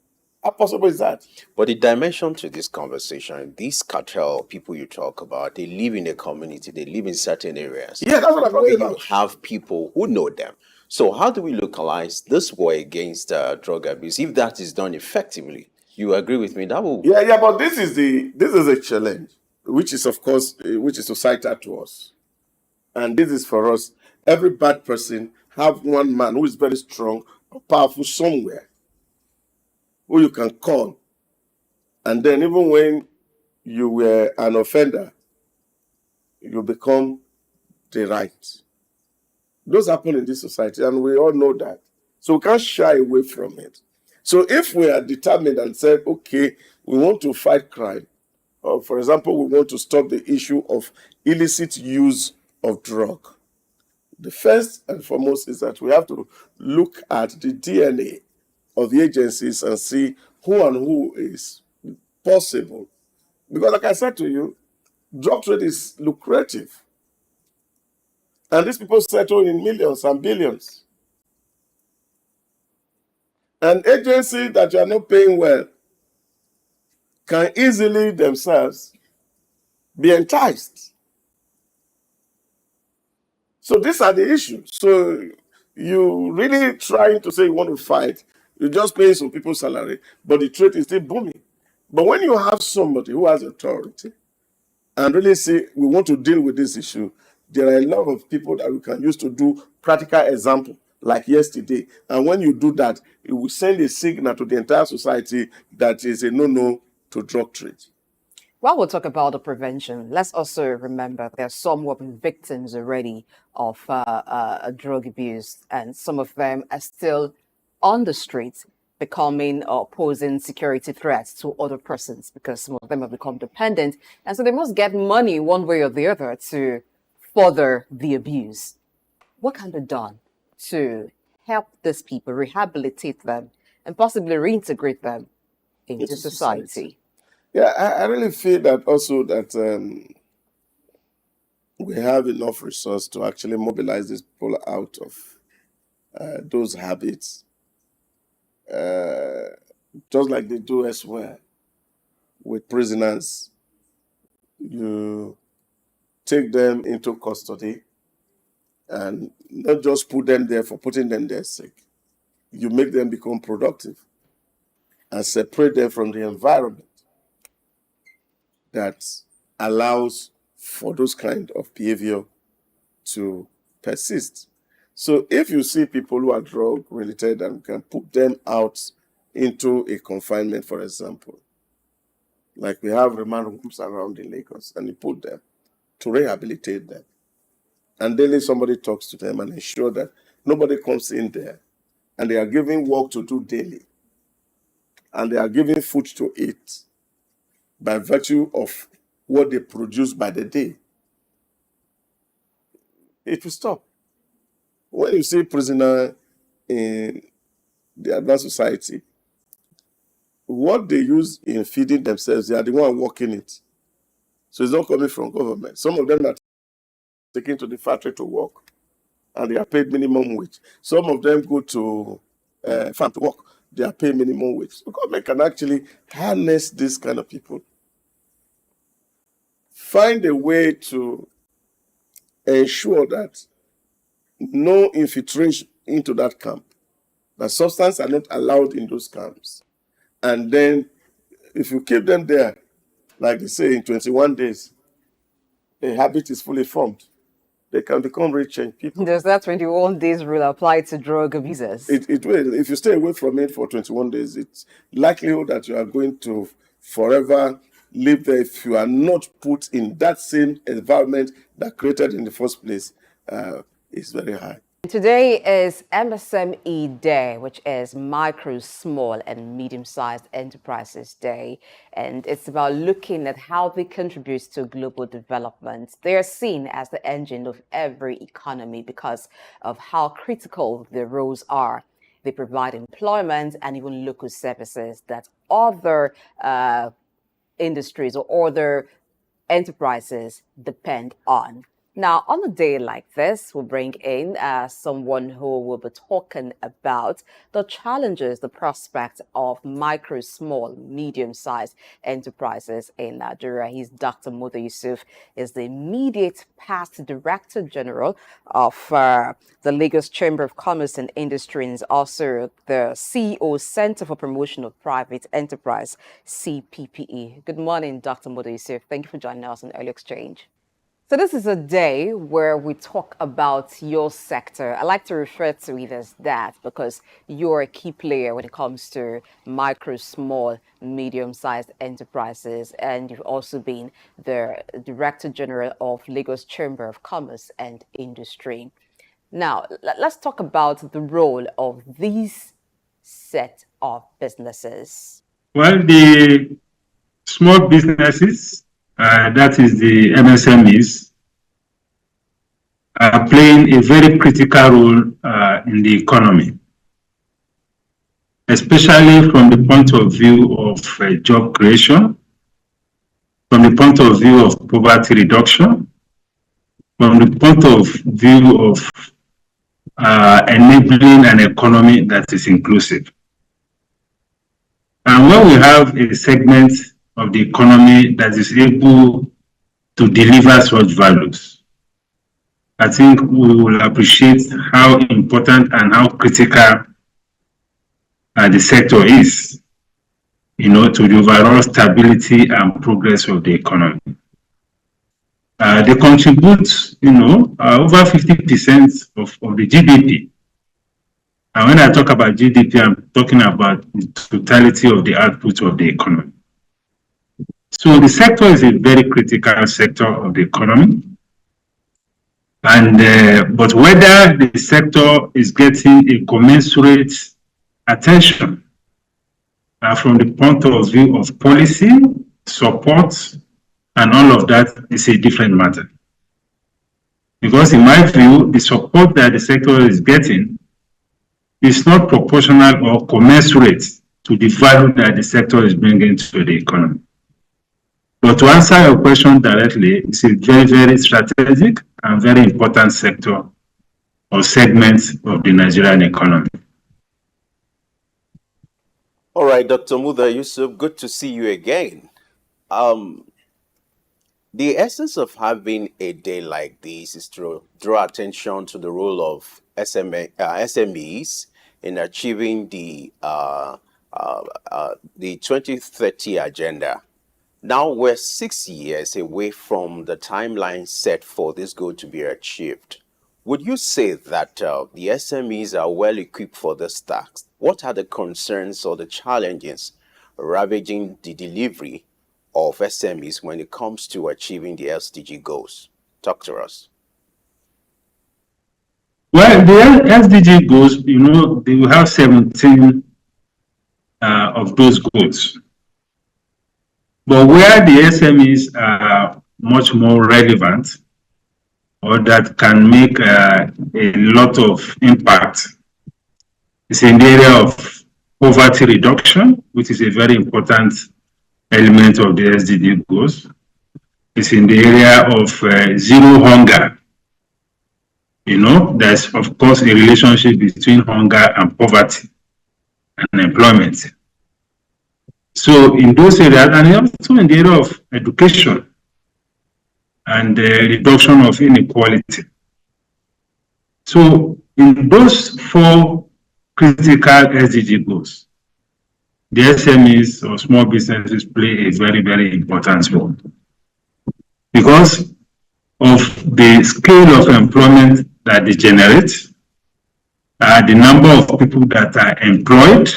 Speaker 2: How possible is that?
Speaker 1: But the dimension to this conversation, these cartel people you talk about, they live in a community, they live in certain areas.
Speaker 2: Yeah, that's what I'm talking about.
Speaker 1: You have people who know them. So how do we localize this war against drug abuse? If that is done effectively, you agree with me? That will...
Speaker 2: Yeah, but this is a challenge, which is, of course, which is societal to us. And this is for us. Every bad person have one man who is very strong or powerful somewhere, who you can call. And then even when you were an offender, you become the right. Those happen in this society, and we all know that. So we can't shy away from it. So if we are determined and said, okay, we want to fight crime, or for example, we want to stop the issue of illicit use of drug, the first and foremost is that we have to look at the DNA of the agencies and see who and who is possible. Because like I said to you, drug trade is lucrative. And these people settle in millions and billions. An agency that you are not paying well can easily themselves be enticed. So these are the issues. So you really trying to say you want to fight, You're just paying some people's salary, but the trade is still booming. But when you have somebody who has authority and really say, we want to deal with this issue, there are a lot of people that we can use to do practical example, like yesterday. And when you do that, it will send a signal to the entire society that is a no-no to drug trade.
Speaker 3: While we'll talk about the prevention, let's also remember there are some who have been victims already of drug abuse, and some of them are still on the streets, becoming or posing security threats to other persons because some of them have become dependent, and so they must get money one way or the other to further the abuse. What can be done to help these people, rehabilitate them, and possibly reintegrate them into society?
Speaker 2: Yeah, I really feel that also that we have enough resource to actually mobilize these people out of those habits, just like they do elsewhere with prisoners. You take them into custody and not just put them there for putting them there sake. You make them become productive and separate them from the environment that allows for those kind of behavior to persist. So if you see people who are drug related and can put them out into a confinement, for example, like we have remand homes around in Lagos, and you put them to rehabilitate them. And daily somebody talks to them and ensure that nobody comes in there, and they are given work to do daily, and they are given food to eat by virtue of what they produce by the day. It will stop. When you see prisoner in the advanced society, what they use in feeding themselves, they are the one working it. So it's not coming from government. Some of them are taken to the factory to work, and they are paid minimum wage. Some of them go to farm to work. They are paid minimum wage. So government can actually harness this kind of people. Find a way to ensure that no infiltration into that camp, that substances are not allowed in those camps. And then if you keep them there, like they say, in 21 days, a habit is fully formed. They can become rich people.
Speaker 3: Does that 21 days rule apply to drug abusers?
Speaker 2: It will. If you stay away from it for 21 days, it's likelihood that you are going to forever live there if you are not put in that same environment that created in the first place is very high.
Speaker 3: Today is MSME Day, which is Micro, Small and Medium-Sized Enterprises Day. And it's about looking at how they contribute to global development. They are seen as the engine of every economy because of how critical their roles are. They provide employment and even local services that other industries or other enterprises depend on. Now, on a day like this, we'll bring in someone who will be talking about the challenges, the prospect of micro, small, medium-sized enterprises in Nigeria. He's Dr. Muda Yusuf, is the immediate past Director General of the Lagos Chamber of Commerce and Industry, and is also the CEO, Center for Promotion of Private Enterprise, CPPE. Good morning, Dr. Muda Yusuf. Thank you for joining us on Early Exchange. So this is a day where we talk about your sector. I like to refer to it as that because you're a key player when it comes to micro, small, medium-sized enterprises. And you've also been the Director General of Lagos Chamber of Commerce and Industry. Now, let's talk about the role of these set of businesses.
Speaker 5: Well, the small businesses, that is the MSMEs, are playing a very critical role in the economy, especially from the point of view of job creation, from the point of view of poverty reduction, from the point of view of enabling an economy that is inclusive. And when we have a segment of the economy that is able to deliver such values, I think we will appreciate how important and how critical the sector is, to the overall stability and progress of the economy. They contribute, over 50% of the GDP. And when I talk about GDP, I'm talking about the totality of the output of the economy. So the sector is a very critical sector of the economy. And but whether the sector is getting a commensurate attention from the point of view of policy, support, and all of that is a different matter. Because in my view, the support that the sector is getting is not proportional or commensurate to the value that the sector is bringing to the economy. But to answer your question directly, it's a very, very strategic and very important sector or segment of the Nigerian economy.
Speaker 1: All right, Dr. Muda Yusuf, good to see you again. The essence of having a day like this is to draw attention to the role of SMEs in achieving the 2030 agenda. Now we're 6 years away from the timeline set for this goal to be achieved. Would you say that the SMEs are well equipped for this task? What are the concerns or the challenges ravaging the delivery of SMEs when it comes to achieving the SDG goals? Talk to us.
Speaker 5: Well, the SDG goals, they will have 17 of those goals. But where the SMEs are much more relevant or that can make a lot of impact is in the area of poverty reduction, which is a very important element of the SDG goals. It's in the area of zero hunger. There's, of course, a relationship between hunger and poverty and employment. So in those areas, and also in the area of education and reduction of inequality. So in those 4 critical SDG goals, the SMEs or small businesses play a very, very important role because of the scale of employment that they generate, the number of people that are employed,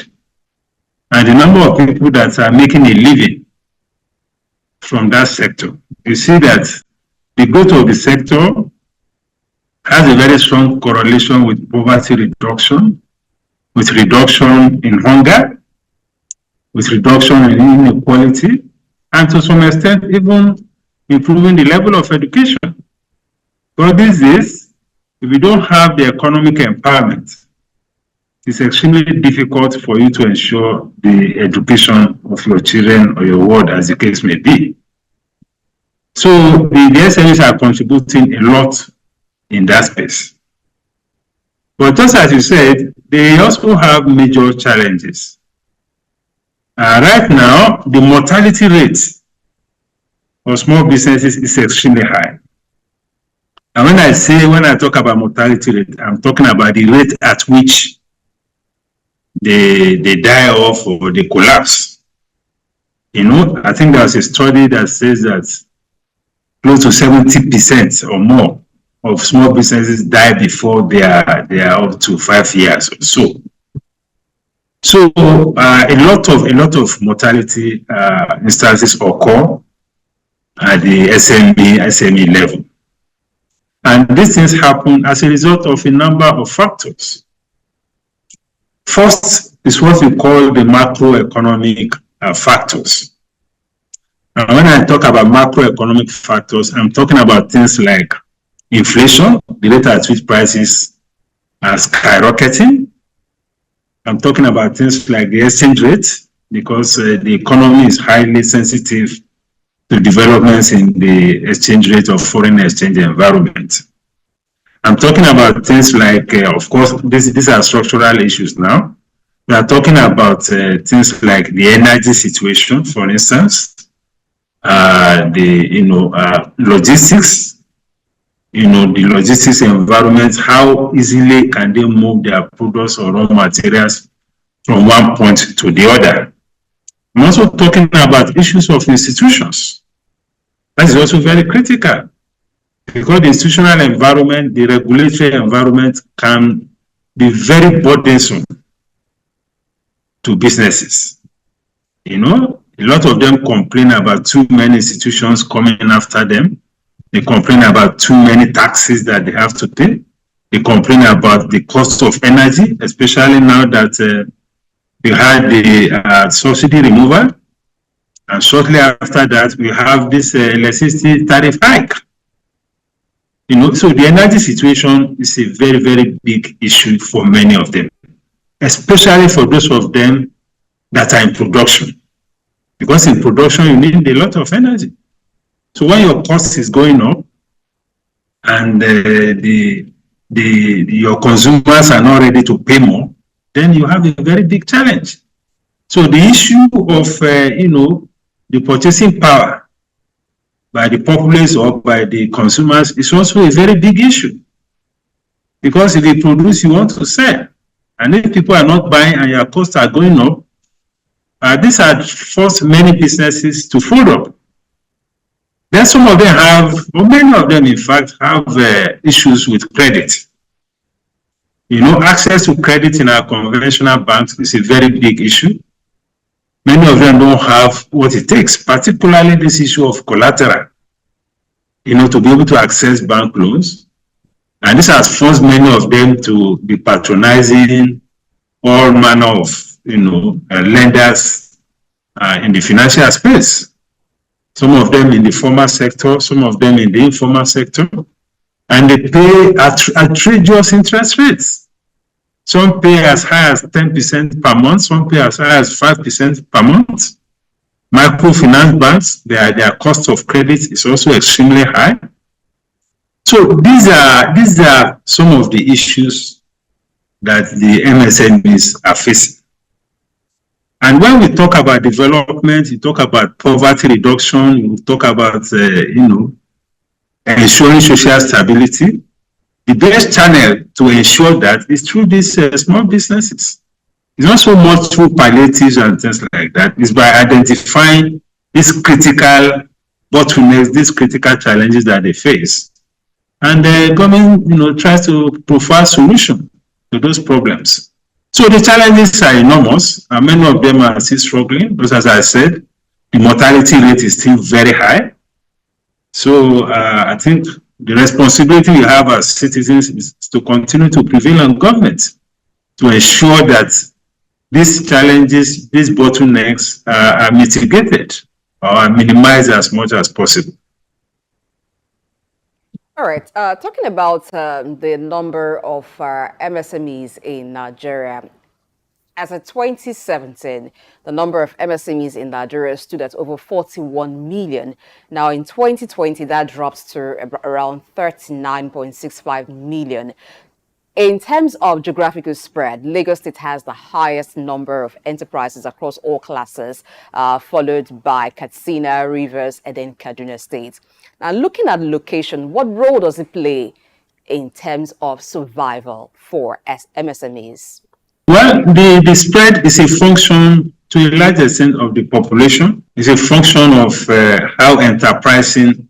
Speaker 5: and the number of people that are making a living from that sector. You see that the growth of the sector has a very strong correlation with poverty reduction, with reduction in hunger, with reduction in inequality, and to some extent even improving the level of education. But these days, if you don't have the economic empowerment, it's extremely difficult for you to ensure the education of your children or your ward, as the case may be. So the SMEs are contributing a lot in that space. But just as you said, they also have major challenges. Right now, the mortality rate for small businesses is extremely high. And when I talk about mortality rate, I'm talking about the rate at which they die off or they collapse. I think there's a study that says that close to 70% or more of small businesses die before they are up to 5 years or so. So a lot of mortality instances occur at the SME level. And these things happen as a result of a number of factors. First is what we call the macroeconomic factors. And when I talk about macroeconomic factors, I'm talking about things like inflation, the rate at which prices are skyrocketing. I'm talking about things like the exchange rate, because the economy is highly sensitive to developments in the exchange rate of foreign exchange environment. I'm talking about things like, of course, these are structural issues now. We are talking about things like the energy situation, for instance, logistics, the logistics environment, how easily can they move their products or raw materials from one point to the other. I'm also talking about issues of institutions. That is also very critical, because the institutional environment, the regulatory environment can be very burdensome to businesses. You know, a lot of them complain about too many institutions coming after them. They complain about too many taxes that they have to pay. They complain about the cost of energy, especially now that we had the subsidy removal. And shortly after that, we have this electricity tariff hike. You know, so the energy situation is a very, very big issue for many of them, especially for those of them that are in production. Because in production, you need a lot of energy. So when your cost is going up and your consumers are not ready to pay more, then you have a very big challenge. So the issue of, you know, the purchasing power by the populace or by the consumers is also a very big issue. Because if you produce, you want to sell. And if people are not buying and your costs are going up, these are forced many businesses to fold up. Then some of them have, or many of them in fact, have issues with credit. You know, access to credit in our conventional banks is a very big issue. Many of them don't have what it takes, particularly this issue of collateral, you know, to be able to access bank loans. And this has forced many of them to be patronizing all manner of, you know, lenders in the financial space. Some of them in the formal sector, some of them in the informal sector, and they pay outrageous interest rates. Some pay as high as 10% per month, some pay as high as 5% per month. Microfinance banks, their cost of credit is also extremely high. So these are some of the issues that the MSMEs are facing. And when we talk about development, we talk about poverty reduction, we talk about, you know, ensuring social stability. The best channel to ensure that is through these small businesses. It's not so much through palliatives and things like that. It's by identifying these critical bottlenecks, these critical challenges that they face. And the government, you know, tries to provide solution to those problems. So the challenges are enormous, and many of them are still struggling, because as I said, the mortality rate is still very high. So I think the responsibility we have as citizens is to continue to prevail on government to ensure that these challenges, these bottlenecks are mitigated or minimized as much as possible.
Speaker 3: All right. Talking about the number of MSMEs in Nigeria, as of 2017, the number of MSMEs in Nigeria stood at over 41 million. Now, in 2020, that dropped to around 39.65 million. In terms of geographical spread, Lagos State has the highest number of enterprises across all classes, followed by Katsina, Rivers, and then Kaduna State. Now, looking at location, what role does it play in terms of survival for MSMEs?
Speaker 5: Well, the spread is a function to a large extent of the population. It's a function of how enterprising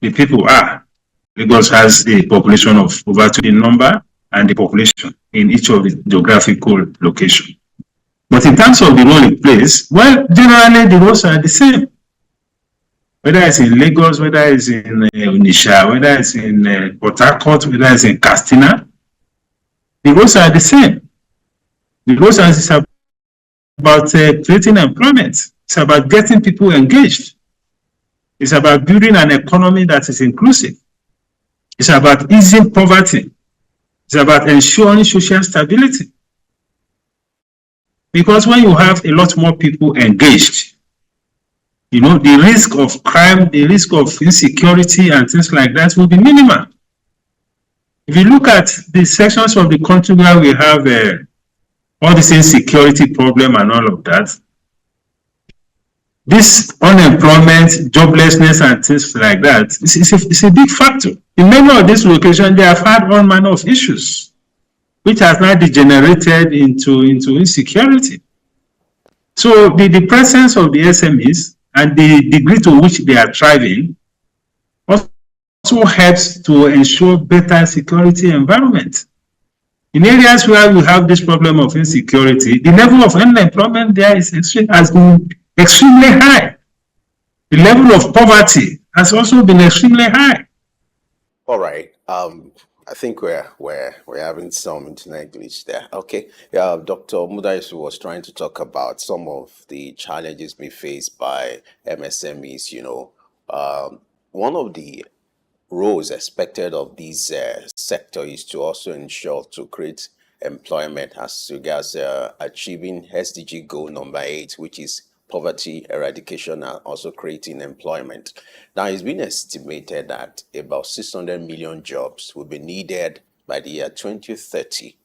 Speaker 5: the people are. Lagos has a population of over 20 number and the population in each of the geographical locations. But in terms of the role it plays, well, generally the roles are the same. Whether it's in Lagos, whether it's in Onitsha, whether it's in Port Harcourt, whether it's in Katsina, the roles are the same. The roles is about creating employment. It's about getting people engaged. It's about building an economy that is inclusive. It's about easing poverty. It's about ensuring social stability. Because when you have a lot more people engaged, you know, the risk of crime, the risk of insecurity and things like that will be minimal. If you look at the sections of the country where we have all this insecurity problem and all of that, this unemployment, joblessness and things like that, it's a big factor. In many of these locations, they have had all manner of issues. which has now degenerated into insecurity. So the presence of the SMEs and the degree to which they are thriving also helps to ensure better security environment. In areas where we have this problem of insecurity, the level of unemployment there has been extremely high. The level of poverty has also been extremely high.
Speaker 1: All right. I think we're having some internet glitch there. Okay. Yeah, Dr. Muda Yusuf was trying to talk about some of the challenges being faced by MSMEs. One of the roles expected of this sector is to also ensure to create employment as regards achieving SDG goal number 8, which is poverty eradication and also creating employment. Now, it's been estimated that about 600 million jobs will be needed by the year 2030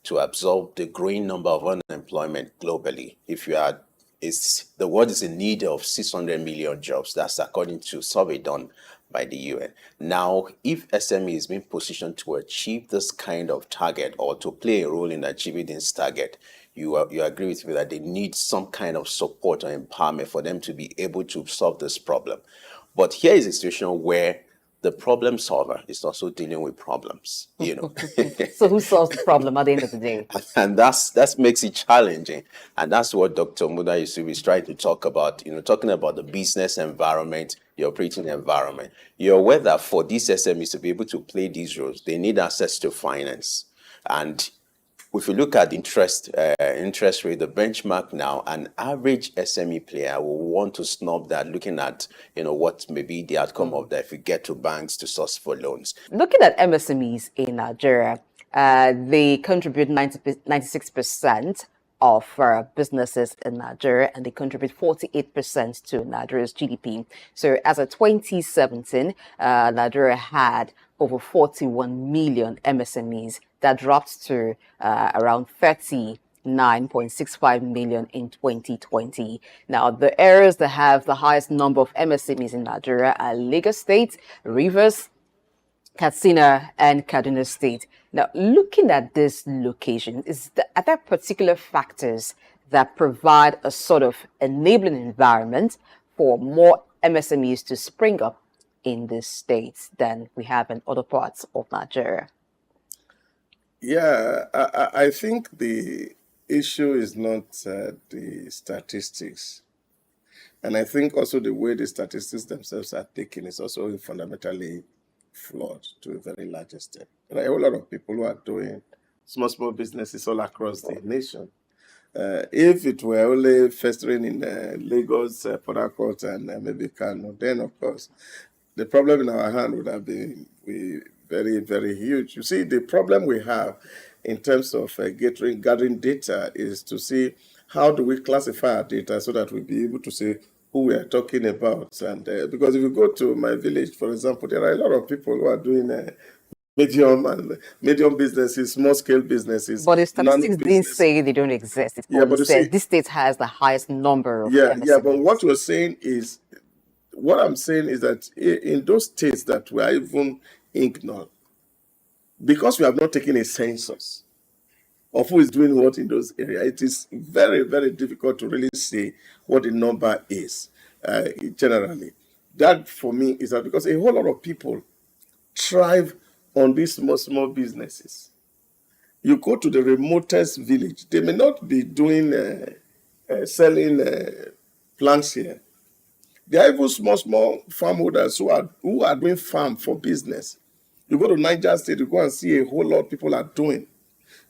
Speaker 1: to absorb the growing number of unemployment globally. The world is in need of 600 million jobs. That's according to a survey done by the UN. Now, if SME is being positioned to achieve this kind of target or to play a role in achieving this target, you agree with me that they need some kind of support or empowerment for them to be able to solve this problem. But here is a situation where the problem solver is also dealing with problems,
Speaker 3: So who solves the problem at the end of the day?
Speaker 1: And that makes it challenging. And that's what Dr. Muda Yusuf is trying to talk about, talking about the business environment, the operating environment. You're aware that for these SMEs to be able to play these roles, they need access to finance. And if you look at interest rate, the benchmark now, an average SME player will want to snub that, looking at what may be the outcome of that if you get to banks to source for loans.
Speaker 3: Looking at MSMEs in Nigeria, they contribute 96% of businesses in Nigeria, and they contribute 48% to Nigeria's GDP. So as of 2017, Nigeria had over 41 million MSMEs. That dropped to around 39.65 million in 2020. Now, the areas that have the highest number of MSMEs in Nigeria are Lagos State, Rivers, Katsina, and Kaduna State. Now, looking at this location, are there particular factors that provide a sort of enabling environment for more MSMEs to spring up in this state than we have in other parts of Nigeria?
Speaker 2: Yeah, I think the issue is not the statistics. And I think also the way the statistics themselves are taken is also fundamentally flawed to a very large extent. There are a whole lot of people who are doing small businesses all across the nation. If it were only festering in Lagos, Port Harcourt, and maybe Kano, then of course the problem in our hand would have been very, very huge. You see, the problem we have in terms of gathering data is to see how do we classify our data so that we'll be able to say who we are talking about. And because if you go to my village, for example, there are a lot of people who are doing medium businesses, small-scale businesses.
Speaker 3: But the statistics didn't say they don't exist. It only said this state has the highest number of MSMEs.
Speaker 2: Yeah, but what I'm saying is that in those states that we are even ignored, because we have not taken a census of who is doing what in those areas, it is very, very difficult to really say what the number is generally. That, for me, is that because a whole lot of people thrive on these small businesses. You go to the remotest village, they may not be doing selling plants here. There are even small farm holders who are doing farm for business. You go to Niger State, you go and see a whole lot of people are doing.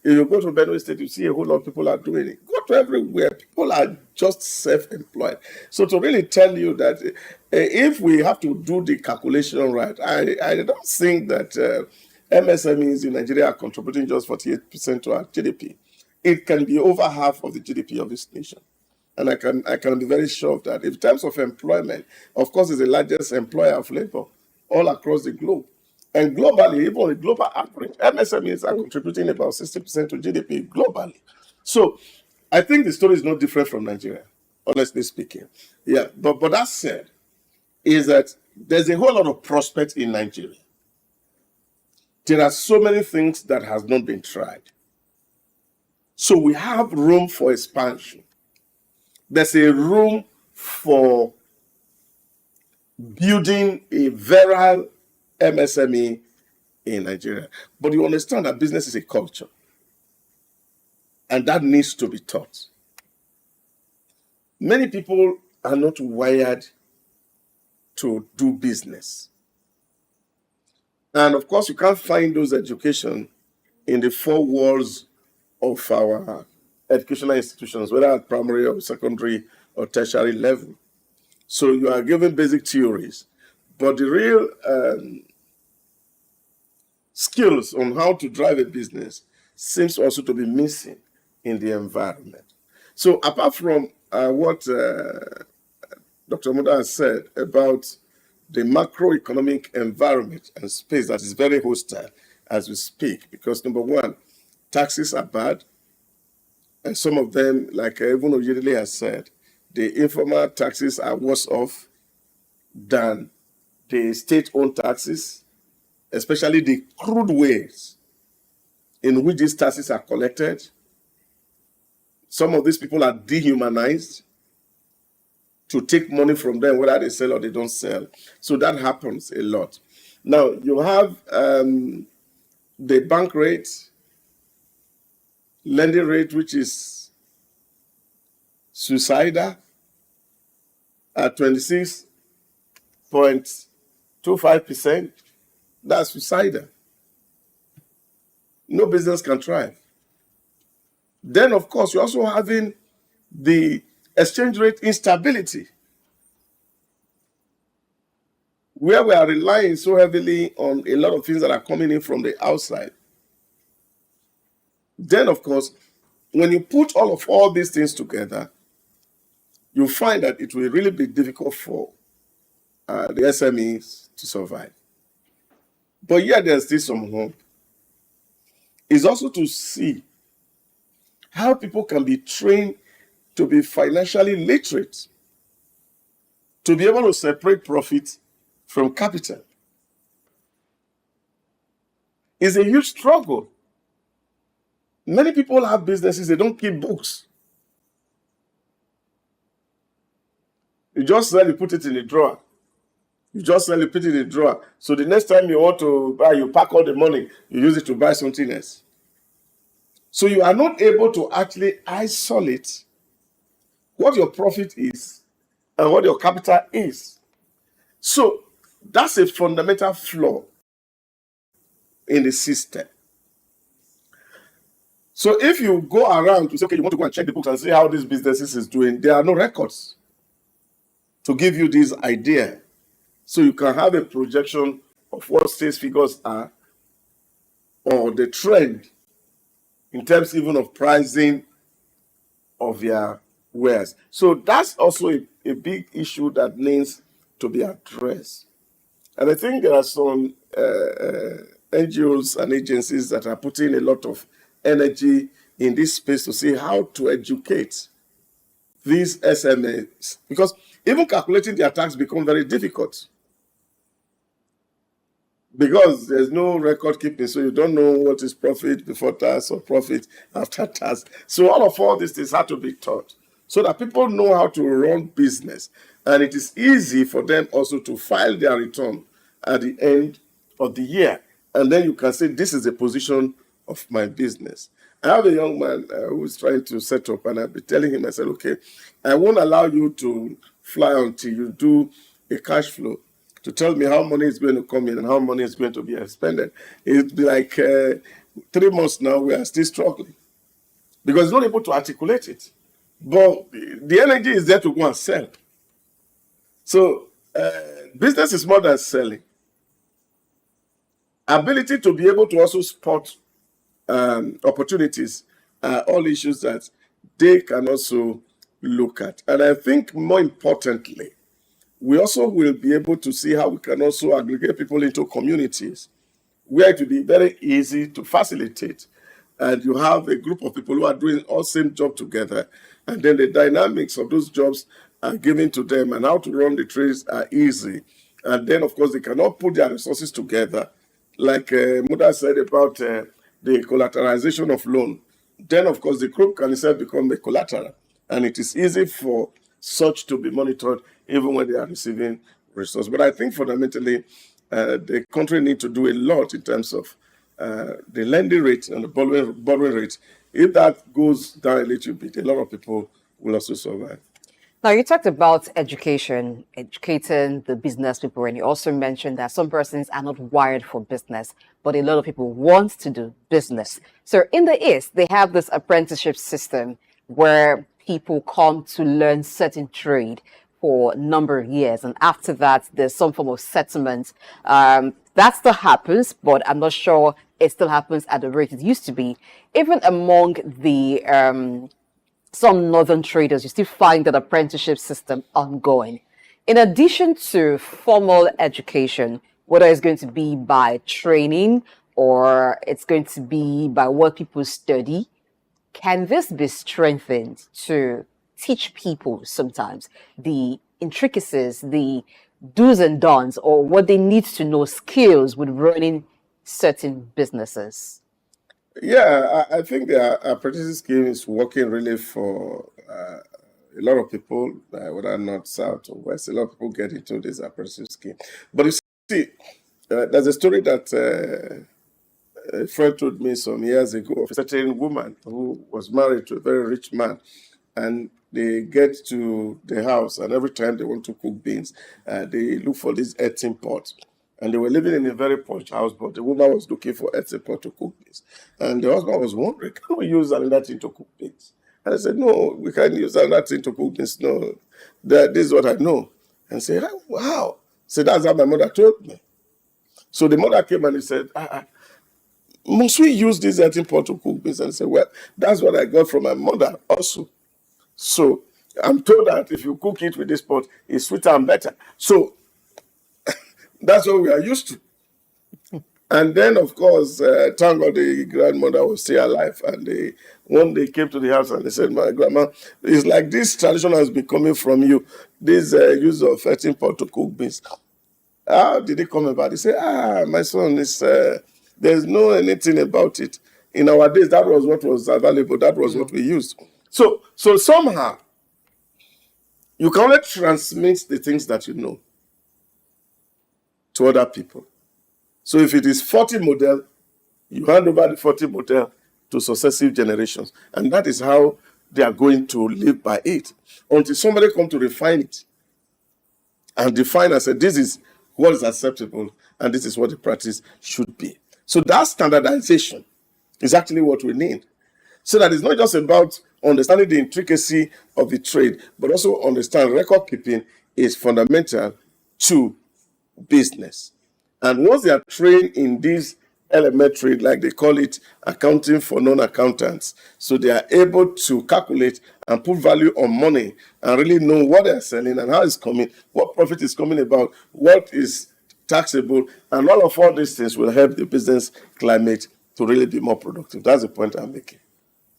Speaker 2: If you go to Benue State, you see a whole lot of people are doing it. Go to everywhere, people are just self-employed. So to really tell you that if we have to do the calculation right, I don't think that MSMEs in Nigeria are contributing just 48% to our GDP. It can be over half of the GDP of this nation. And I can be very sure of that. In terms of employment, of course, it's the largest employer of labor all across the globe. And globally, even the global average, MSMEs are contributing about 60% to GDP globally. So I think the story is not different from Nigeria, honestly speaking. Yeah, but that said, is that there's a whole lot of prospects in Nigeria. There are so many things that has not been tried. So we have room for expansion. There's a room for building a viral MSME in Nigeria. But you understand that business is a culture, and that needs to be taught. Many people are not wired to do business. And of course, you can't find those education in the four walls of our educational institutions, whether at primary or secondary or tertiary level. So you are given basic theories, but the real skills on how to drive a business seems also to be missing in the environment. So apart from what Dr. Muda has said about the macroeconomic environment and space that is very hostile as we speak, because number one, taxes are bad, and some of them, like even Ayodele has said, the informal taxes are worse off than the state-owned taxes, especially the crude ways in which these taxes are collected. Some of these people are dehumanized to take money from them, whether they sell or they don't sell. So that happens a lot. Now, you have the bank rate, lending rate, which is suicidal at 26.25%. That's suicidal. No business can thrive. Then, of course, you're also having the exchange rate instability, where we are relying so heavily on a lot of things that are coming in from the outside. Then, of course, when you put all these things together, you find that it will really be difficult for the SMEs to survive. But yet there's still some hope. It's also to see how people can be trained to be financially literate, to be able to separate profit from capital. It's a huge struggle. Many people have businesses, they don't keep books. You just sell, you put it in a drawer. You just sell, you put it in a drawer. So the next time you want to buy, you pack all the money, you use it to buy something else. So you are not able to actually isolate what your profit is and what your capital is. So that's a fundamental flaw in the system. So if you go around to say, okay, you want to go and check the books and see how these businesses is doing, there are no records to give you this idea. So you can have a projection of what sales figures are or the trend in terms even of pricing of their wares. So that's also a big issue that needs to be addressed. And I think there are some NGOs and agencies that are putting a lot of energy in this space to see how to educate these SMEs, because even calculating their tax becomes very difficult because there's no record keeping, so you don't know what is profit before tax or profit after tax. So all these things have to be taught so that people know how to run business, and it is easy for them also to file their return at the end of the year, and then you can say, this is the position of my business. I have a young man who is trying to set up, and I'll be telling him, I said, okay, I won't allow you to fly until you do a cash flow to tell me how money is going to come in and how money is going to be expended. It'll be like 3 months now, we are still struggling because he's not able to articulate it. But the energy is there to go and sell. So business is more than selling. Ability to be able to also spot opportunities are all issues that they can also look at. And I think more importantly, we also will be able to see how we can also aggregate people into communities where it will be very easy to facilitate. And you have a group of people who are doing all same job together, and then the dynamics of those jobs are given to them, and how to run the trades are easy. And then, of course, they cannot put their resources together. Like Muda said about the collateralization of loan. then of course the group can itself become a collateral, and it is easy for such to be monitored even when they are receiving resources. But I think fundamentally the country need to do a lot in terms of the lending rate and the borrowing rate. If that goes down a little bit, a lot of people will also survive.
Speaker 3: Now, you talked about education, educating the business people, and you also mentioned that some persons are not wired for business, but a lot of people want to do business. So in the East, they have this apprenticeship system where people come to learn certain trade for a number of years. And after that, there's some form of settlement. That still happens, but I'm not sure it still happens at the rate it used to be. Even among the some northern traders, you still find that apprenticeship system ongoing. In addition to formal education, whether it's going to be by training or it's going to be by what people study, can this be strengthened to teach people sometimes the intricacies, the do's and don'ts, or what they need to know, skills with running certain businesses?
Speaker 2: Yeah, I think the apprenticeship scheme is working really for a lot of people, whether north, south, or west. A lot of people get into this apprenticeship scheme. But you see, there's a story that a friend told me some years ago of a certain woman who was married to a very rich man, and they get to the house, and every time they want to cook beans, they look for this earthen pot. And they were living in a very posh house, but the woman was looking for earthen pot to cook beans. And the husband was wondering, can we use another thing to cook beans? And I said, no, we can't use another thing to cook beans. No, this is what I know. And said, oh, wow. So that's how my mother told me. So the mother came and he said, must we use this earthen pot to cook beans? And I said, well, that's what I got from my mother also. So I'm told that if you cook it with this pot, it's sweeter and better. So that's what we are used to. And then, of course, thank God the grandmother was still alive. And one day came to the house and they said, my grandma, it's like this tradition has been coming from you, this use of earthen pot to cook beans. How did it come about? He said, my son, there's no anything about it. In our days, that was what was available. That was what we used. So somehow, you can only transmit the things that you know to other people. So if it is 40 model, you hand over the 40 model to successive generations. And that is how they are going to live by it until somebody comes to refine it and define and say, this is what is acceptable and this is what the practice should be. So that standardization is actually what we need. So that it's not just about understanding the intricacy of the trade, but also understand record keeping is fundamental to business. And once they are trained in this elementary, like they call it, accounting for non-accountants, so they are able to calculate and put value on money and really know what they're selling and how it's coming, what profit is coming about, what is taxable, and all these things will help the business climate to really be more productive. That's the point I'm making.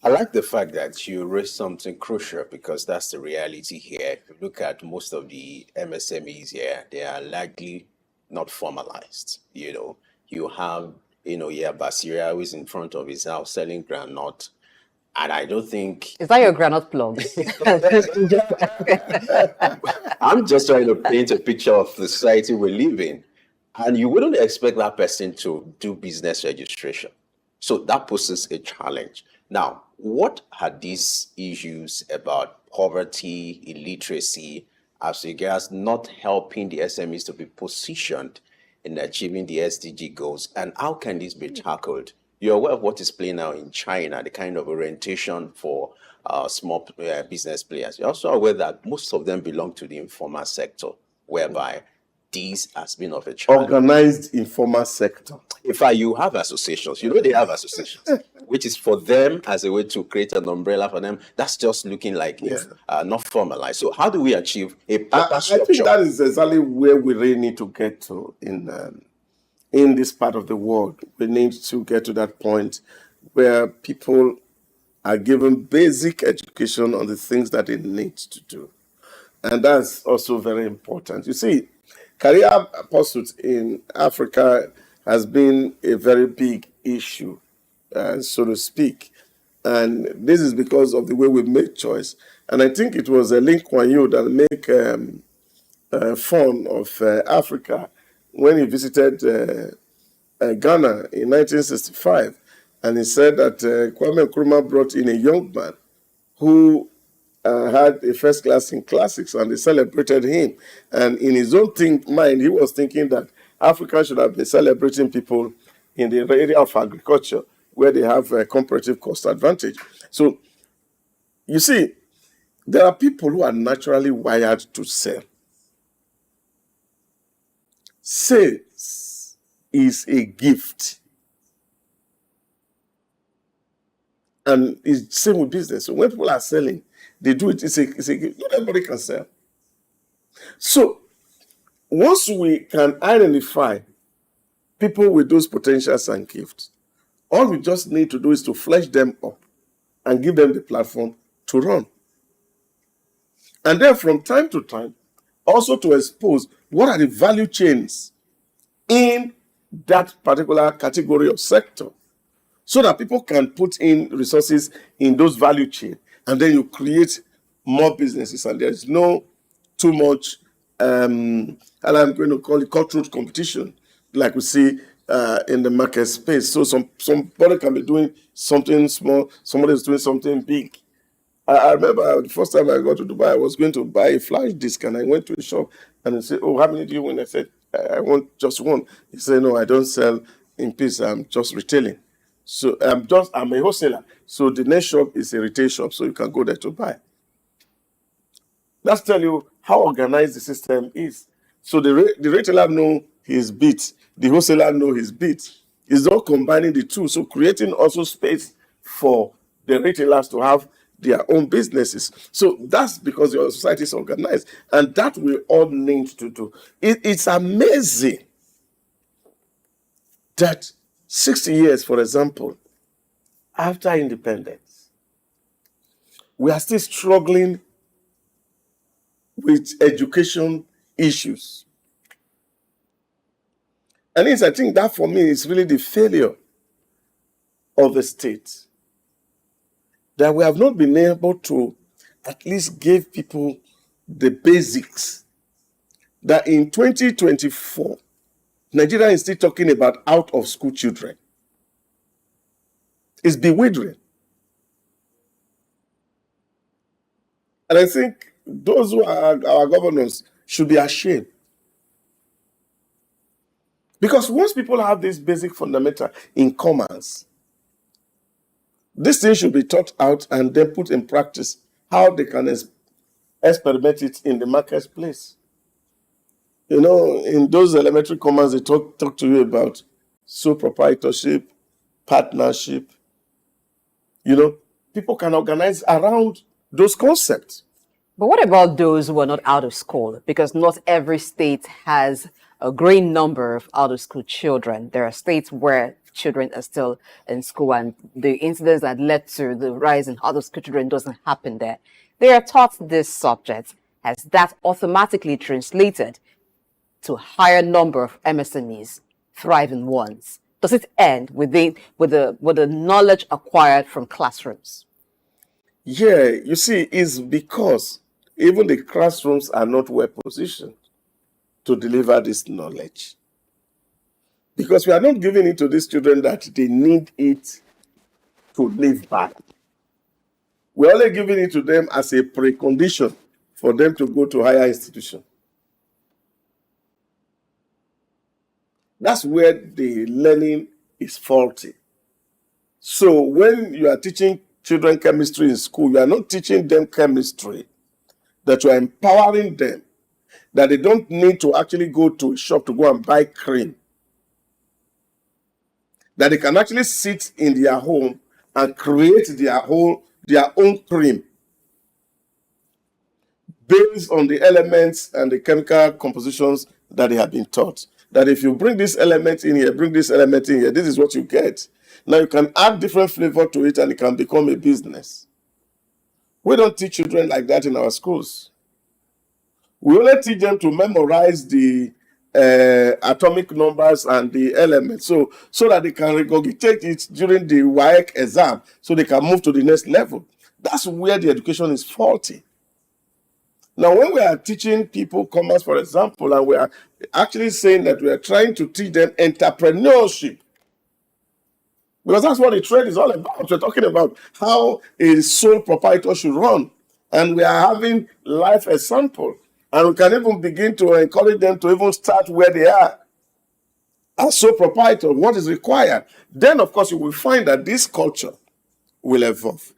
Speaker 1: I like the fact that you raised something crucial because that's the reality here. If you look at most of the MSMEs here, they are likely not formalized. You have, Basiria who is in front of his house selling groundnut. And I don't think...
Speaker 3: Is that your groundnut plug?
Speaker 1: I'm just trying to paint a picture of the society we live in. And you wouldn't expect that person to do business registration. So that poses a challenge. Now, what are these issues about poverty, illiteracy, as regards not helping the SMEs to be positioned in achieving the SDG goals? And how can this be tackled? You're aware of what is playing out in China, the kind of orientation for small business players. You're also aware that most of them belong to the informal sector, whereby this has been of a challenge.
Speaker 2: Organized informal sector.
Speaker 1: In fact, you have associations. They have associations, which is for them as a way to create an umbrella for them. That's just looking like it's not formalized. So how do we achieve a proper structure?
Speaker 2: I think that is exactly where we really need to get to in this part of the world. We need to get to that point where people are given basic education on the things that they need to do. And that's also very important. You see, career pursuit in Africa has been a very big issue, so to speak. And this is because of the way we make choice. And I think it was Lee Kuan Yew that make fun of Africa when he visited Ghana in 1965. And he said that Kwame Nkrumah brought in a young man who had a first class in classics, and they celebrated him. And in his own mind, he was thinking that Africa should have been celebrating people in the area of agriculture, where they have a comparative cost advantage. So, you see, there are people who are naturally wired to sell. Sales is a gift. And it's the same with business. So when people are selling, they do it, it's a gift. Not everybody can sell. So once we can identify people with those potentials and gifts, all we just need to do is to flesh them up and give them the platform to run. And then from time to time, also to expose what are the value chains in that particular category of sector, so that people can put in resources in those value chain, and then you create more businesses, and there's no too much, and I'm going to call it cutthroat competition, like we see in the market space. So somebody can be doing something small, somebody is doing something big. I remember the first time I got to Dubai, I was going to buy a flash disk, and I went to a shop, and they said, "Oh, how many do you want?" I said, "I want just one." He said, "No, I don't sell in piece. I'm just retailing. So I'm a wholesaler. So the next shop is a retail shop, so you can go there to buy." That's tell you how organized the system is. So the retailer know his bit, the wholesaler know his bit. It's all combining the two. So creating also space for the retailers to have their own businesses. So that's because your society is organized, and that we all need to do. It's amazing that 60 years, for example, after independence, we are still struggling with education issues. And I think that for me is really the failure of the state, that we have not been able to at least give people the basics. That in 2024, Nigeria is still talking about out-of-school children. It's bewildering. And I think those who are our governors should be ashamed. Because once people have this basic fundamental in commerce, this thing should be taught out and then put in practice how they can experiment it in the marketplace. You know, in those elementary commerce, they talk to you about sole proprietorship, partnership. You know, people can organize around those concepts.
Speaker 3: But what about those who are not out of school? Because not every state has a great number of out-of-school children. There are states where children are still in school, and the incidents that led to the rise in out-of-school children doesn't happen there. They are taught this subject. Has that automatically translated to a higher number of MSMEs, thriving ones? Does it end with the knowledge acquired from classrooms?
Speaker 2: Yeah, you see, it's because even the classrooms are not well positioned to deliver this knowledge. Because we are not giving it to these children that they need it to live back. We're only giving it to them as a precondition for them to go to higher institution. That's where the learning is faulty. So when you are teaching children chemistry in school, you are not teaching them chemistry, that you are empowering them, that they don't need to actually go to a shop to go and buy cream, that they can actually sit in their home and create their own cream based on the elements and the chemical compositions that they have been taught. That if you bring this element in here, bring this element in here, this is what you get. Now you can add different flavor to it and it can become a business. We don't teach children like that in our schools. We only teach them to memorize the atomic numbers and the elements, so that they can regurgitate it during the WAEC exam, so they can move to the next level. That's where the education is faulty. Now, when we are teaching people commerce, for example, and we are actually saying that we are trying to teach them entrepreneurship, because that's what the trade is all about. We're talking about how a sole proprietor should run, and we are having life example, and we can even begin to encourage them to even start where they are as sole proprietor, what is required. Then, of course, you will find that this culture will evolve.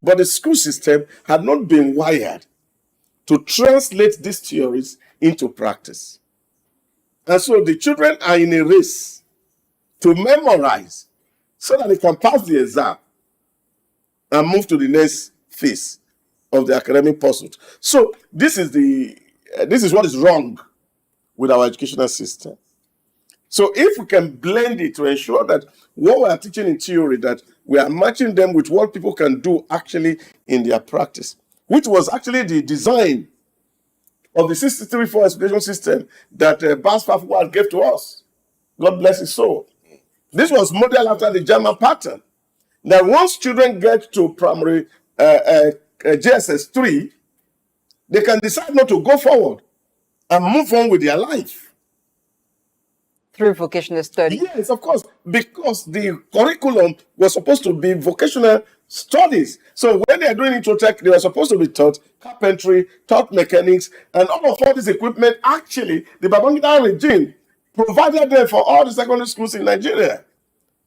Speaker 2: But the school system had not been wired to translate these theories into practice. And so the children are in a race to memorize so that they can pass the exam and move to the next phase of the academic pursuit. So this is what is wrong with our educational system. So if we can blend it to ensure that what we are teaching in theory, that we are matching them with what people can do actually in their practice, which was actually the design of the 63-4 education system that Bas Fafuad gave to us. God bless his soul. This was modeled after the German pattern. Now, once children get to primary JSS 3, they can decide not to go forward and move on with their life.
Speaker 3: Through vocational study?
Speaker 2: Yes, of course, because the curriculum was supposed to be vocational studies. So when they are doing Intro-Tech, they were supposed to be taught carpentry, taught mechanics, and all this equipment. Actually, the Babangida regime provided them for all the secondary schools in Nigeria.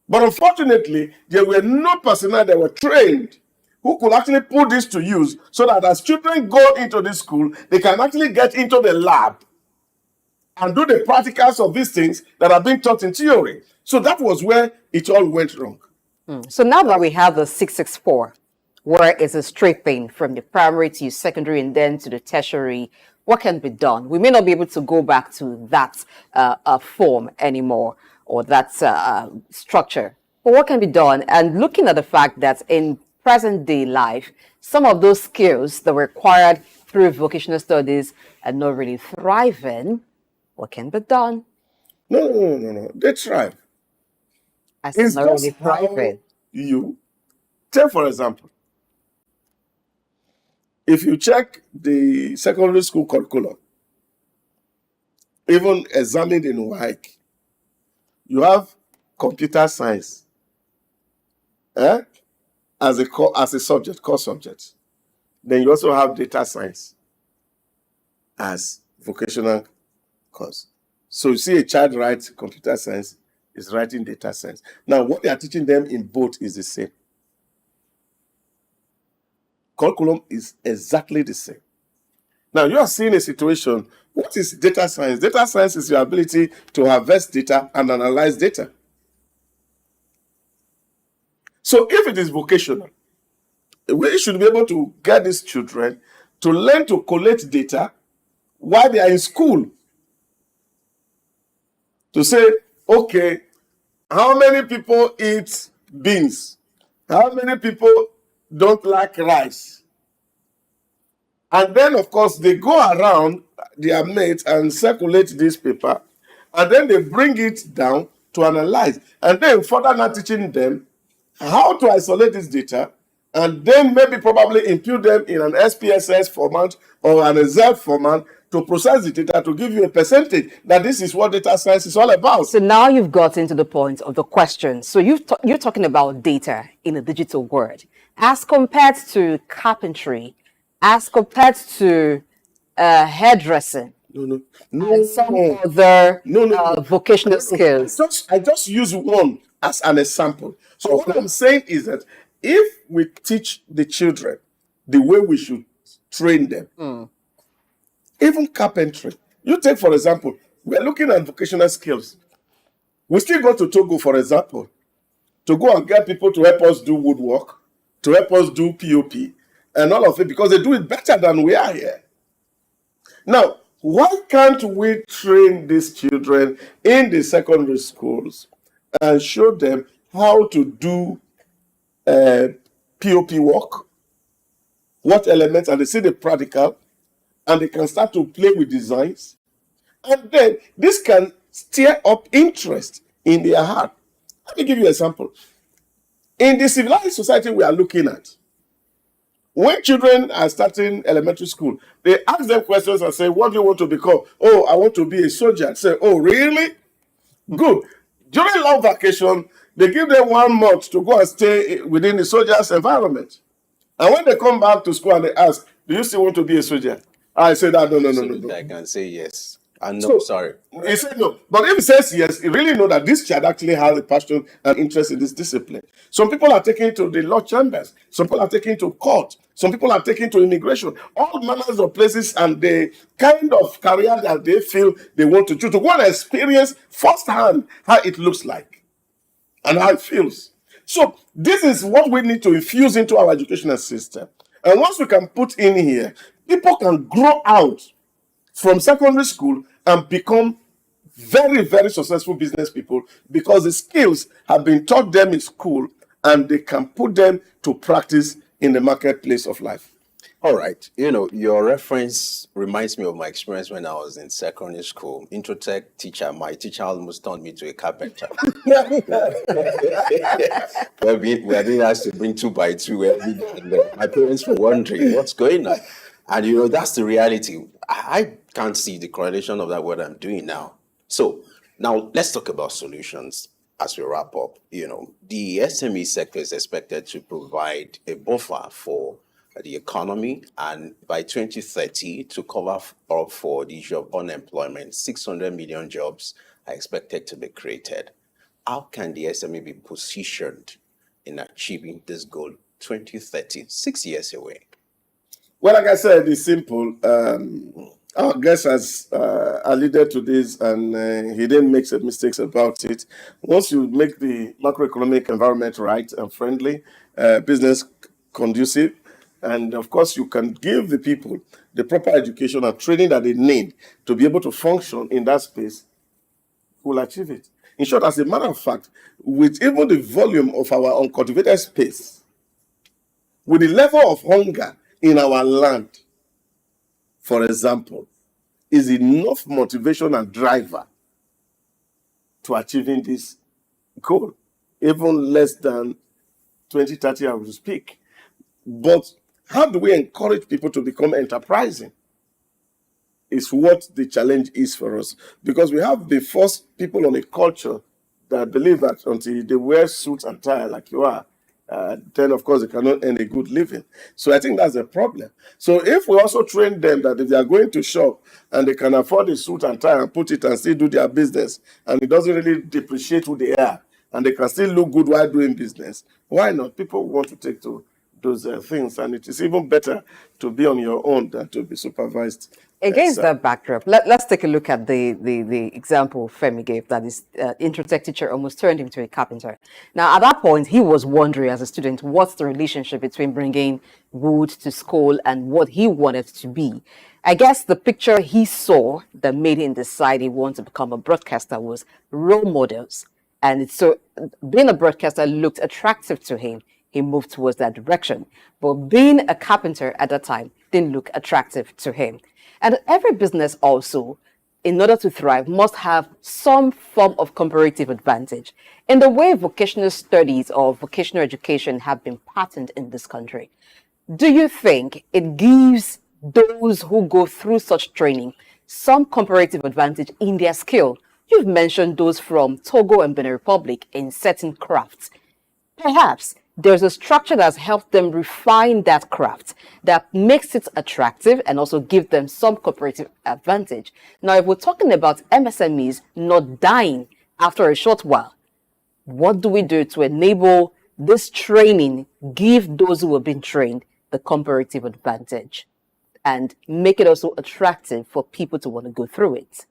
Speaker 2: But unfortunately, there were no personnel that were trained who could actually put this to use, so that as children go into this school, they can actually get into the lab and do the practicals of these things that are being taught in theory. So that was where it all went wrong.
Speaker 3: So now that we have the 664, where it's a straight thing from the primary to secondary and then to the tertiary, what can be done? We may not be able to go back to that form anymore, or that structure. But what can be done? And looking at the fact that in present day life, some of those skills that were acquired through vocational studies are not really thriving, what can be done?
Speaker 2: No. They thrive.
Speaker 3: It's not really thriving.
Speaker 2: You take, for example, if you check the secondary school curriculum, even examined in WAEC, you have computer science as a core subject. Then you also have data science as vocational course. So you see a child writes computer science, is writing data science. Now, what they are teaching them in both is the same. Curriculum is exactly the same. Now, you are seeing a situation. What is data science? Data science is your ability to harvest data and analyze data. So if it is vocational, we should be able to get these children to learn to collect data while they are in school. To say, okay, how many people eat beans? How many people don't like rice? And then, of course, they go around their mates and circulate this paper, and then they bring it down to analyze. And then further not teaching them how to isolate this data, and then maybe probably impute them in an SPSS format or an Excel format to process the data to give you a percentage that this is what data science is all about.
Speaker 3: So now you've gotten to the point of the question. So you're talking about data in a digital world as compared to carpentry, as compared to hairdressing.
Speaker 2: No.
Speaker 3: And some other vocational skills.
Speaker 2: I just use one as an example. So what I'm saying is that if we teach the children the way we should train them, even carpentry. You take, for example, we're looking at vocational skills. We still go to Togo, for example, to go and get people to help us do woodwork, to help us do POP, and all of it, because they do it better than we are here. Now, why can't we train these children in the secondary schools and show them how to do POP work, what elements, and they see the practical, and they can start to play with designs, And then this can stir up interest in their heart. Let me give you an example. In the civilized society we are looking at, when children are starting elementary school, they ask them questions and say, what do you want to become? Oh, I want to be a soldier. Say, oh, really? Good. During long vacation, they give them 1 month to go and stay within the soldiers' environment. And when they come back to school and they ask, do you still want to be a soldier? I say that, no.
Speaker 1: I can say yes. And no,
Speaker 2: So,
Speaker 1: sorry.
Speaker 2: He said no. But if he says yes, he really know that this child actually has a passion and interest in this discipline. Some people are taken to the law chambers. Some people are taken to court. Some people are taken to immigration. All manners of places and the kind of career that they feel they want to choose. To go and experience firsthand how it looks like and how it feels. So this is what we need to infuse into our educational system. And once we can put in here, people can grow out from secondary school and become very, very successful business people because the skills have been taught them in school and they can put them to practice in the marketplace of life.
Speaker 1: All right. Your reference reminds me of my experience when I was in secondary school. Introtech teacher, my teacher almost turned me to a carpenter. We are being asked to bring 2x2 every day. And my parents were wondering what's going on. And that's the reality. I can't see the correlation of that what I'm doing now. So now let's talk about solutions as we wrap up. The SME sector is expected to provide a buffer for the economy, and by 2030 to cover up for the issue of unemployment, 600 million jobs are expected to be created. How can the SME be positioned in achieving this goal 2030, 6 years away?
Speaker 2: Well, like I said, it's simple. Our guest has alluded to this, and he didn't make some mistakes about it. Once you make the macroeconomic environment right and friendly, business conducive, and of course, you can give the people the proper education and training that they need to be able to function in that space, we'll achieve it. In short, as a matter of fact, with even the volume of our uncultivated space, with the level of hunger in our land, for example, is enough motivation and driver to achieving this goal, even less than 2030 as we speak. But how do we encourage people to become enterprising? Is what the challenge is for us. Because we have the first people on a culture that believe that until they wear suits and tie like you are, then of course they cannot earn a good living. So I think that's a problem. So if we also train them that if they are going to shop and they can afford a suit and tie and put it and still do their business, and it doesn't really depreciate who they are, and they can still look good while doing business, why not? People want to take to those things, and it is even better to be on your own than to be supervised.
Speaker 3: Against that backdrop, let's take a look at the example Femi gave, that is Introtech teacher almost turned him to a carpenter. Now, at that point, he was wondering as a student, what's the relationship between bringing wood to school and what he wanted to be. I guess the picture he saw that made him decide he wanted to become a broadcaster was role models. And so being a broadcaster looked attractive to him. He moved towards that direction. But being a carpenter at that time didn't look attractive to him. And every business also, in order to thrive, must have some form of comparative advantage. In the way vocational studies or vocational education have been patterned in this country, do you think it gives those who go through such training some comparative advantage in their skill? You've mentioned those from Togo and Benin Republic in certain crafts. Perhaps there's a structure that's helped them refine that craft that makes it attractive and also give them some comparative advantage. Now, if we're talking about MSMEs not dying after a short while, what do we do to enable this training, give those who have been trained the comparative advantage and make it also attractive for people to want to go through it?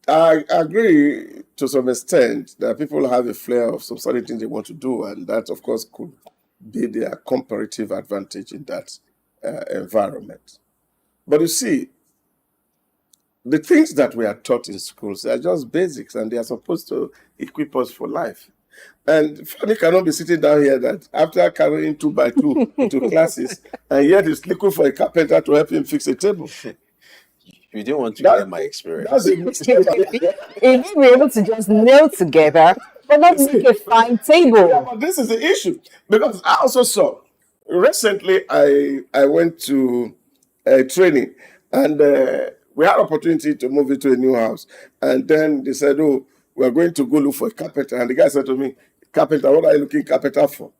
Speaker 2: I agree to some extent that people have a flair of some certain things they want to do, and that, of course, could be their comparative advantage in that environment. But you see, the things that we are taught in schools are just basics, and they are supposed to equip us for life. And Femi cannot be sitting down here that after carrying 2 by 2 into classes, and yet he's looking for a carpenter to help him fix a table.
Speaker 1: You didn't want to hear my experience.
Speaker 2: That's a mistake.
Speaker 3: If you were able to just nail together, but not make a fine table.
Speaker 2: Yeah, but this is the issue. Because I also saw, recently I went to a training, and we had opportunity to move into a new house. And then they said, oh, we're going to go look for a carpenter. And the guy said to me, carpenter, what are you looking carpenter for?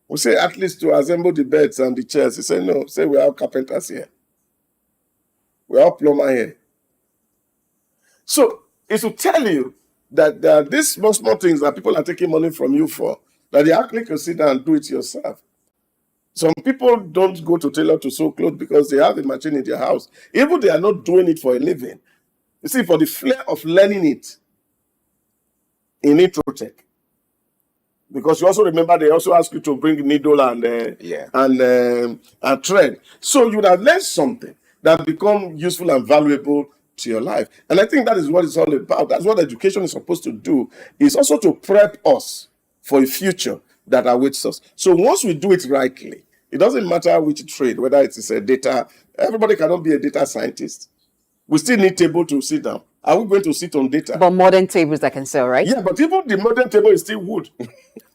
Speaker 2: We say, at least to assemble the beds and the chairs. He said, no, say we have carpenters here. We have plumber here. So it's to tell you that there are these small things that people are taking money from you for, that you actually can sit down and do it yourself. Some people don't go to tailor to sew clothes because they have a machine in their house. Even they are not doing it for a living. You see, for the flair of learning it in Introtech. Because you also remember they also ask you to bring needle and thread. So you would have learned something that become useful and valuable to your life. And I think that is what it's all about. That's what education is supposed to do, is also to prep us for a future that awaits us. So once we do it rightly, it doesn't matter which trade, whether it is a data, everybody cannot be a data scientist. We still need table to sit down. Are we going to sit on data?
Speaker 3: But modern tables that can sell, right?
Speaker 2: Yeah, but even the modern table is still wood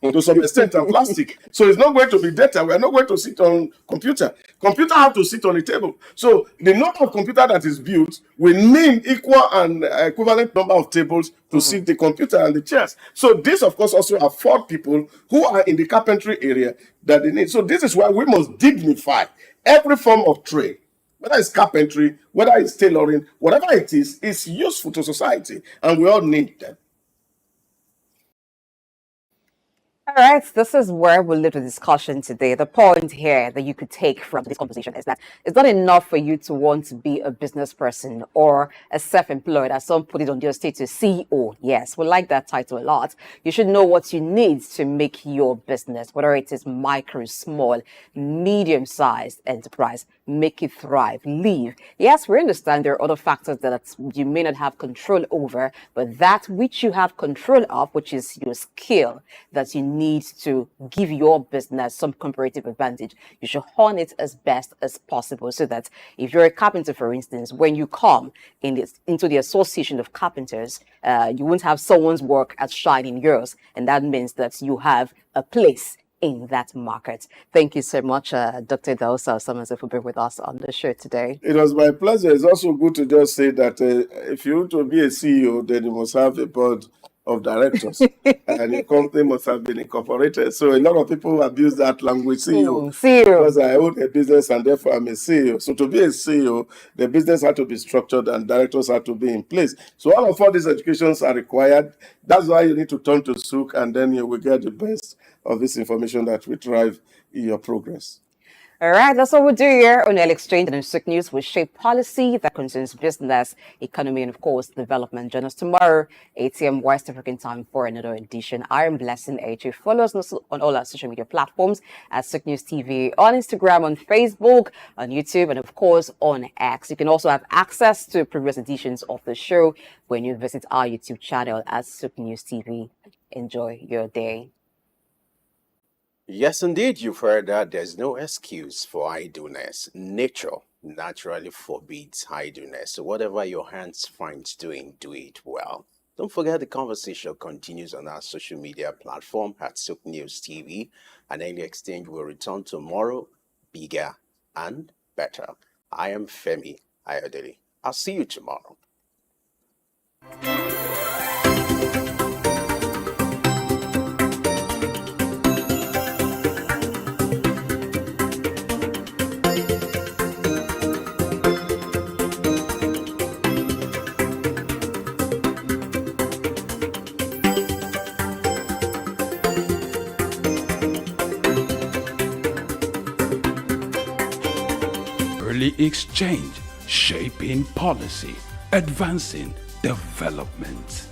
Speaker 2: to some extent and plastic. So it's not going to be data. We are not going to sit on computer. Computer have to sit on a table. So the number of computer that is built will mean equal and equivalent number of tables to sit the computer and the chairs. So this, of course, also afford people who are in the carpentry area that they need. So this is why we must dignify every form of trade. Whether it's carpentry, whether it's tailoring, whatever it is useful to society, and we all need them.
Speaker 3: All right, this is where we'll leave the discussion today. The point here that you could take from this conversation is that it's not enough for you to want to be a business person or a self-employed, as some put it on your status, CEO. Yes, we like that title a lot. You should know what you need to make your business, whether it is micro, small, medium-sized enterprise, make it thrive, live. Yes, we understand there are other factors that you may not have control over, but that which you have control of, which is your skill that you need to give your business some comparative advantage, you should hone it as best as possible, so that if you're a carpenter, for instance, when you come into the association of carpenters, you won't have someone's work outshining yours, and that means that you have a place in that market. Thank you so much, Dr. Idahosa Osamhanze, for being with us on the show today.
Speaker 2: It was my pleasure. It's also good to just say that if you want to be a CEO, then you must have a board of directors, and the company must have been incorporated. So a lot of people abuse that language, CEO, because I own a business and therefore I'm a CEO. So to be a CEO, the business had to be structured and directors had to be in place. So all of these educations are required. That's why you need to turn to SOUQ, and then you will get the best of this information that will drive your progress.
Speaker 3: All right, that's what we do here on El Exchange and in SOUQ News. We shape policy that concerns business, economy, and of course, development. Join us tomorrow, 8 a.m. West African time for another edition. I am Blessing Eichie. Follow us on all our social media platforms at SOUQ News TV, on Instagram, on Facebook, on YouTube, and of course, on X. You can also have access to previous editions of the show when you visit our YouTube channel at SOUQ News TV. Enjoy your day.
Speaker 1: Yes, indeed, you've heard that there's no excuse for idleness. Nature naturally forbids idleness. So whatever your hands find doing, do it well. Don't forget the conversation continues on our social media platform at SOUQ News TV. And any exchange will return tomorrow, bigger and better. I am Femi Ayodele. I'll see you tomorrow.
Speaker 6: Early exchange, shaping policy, advancing development.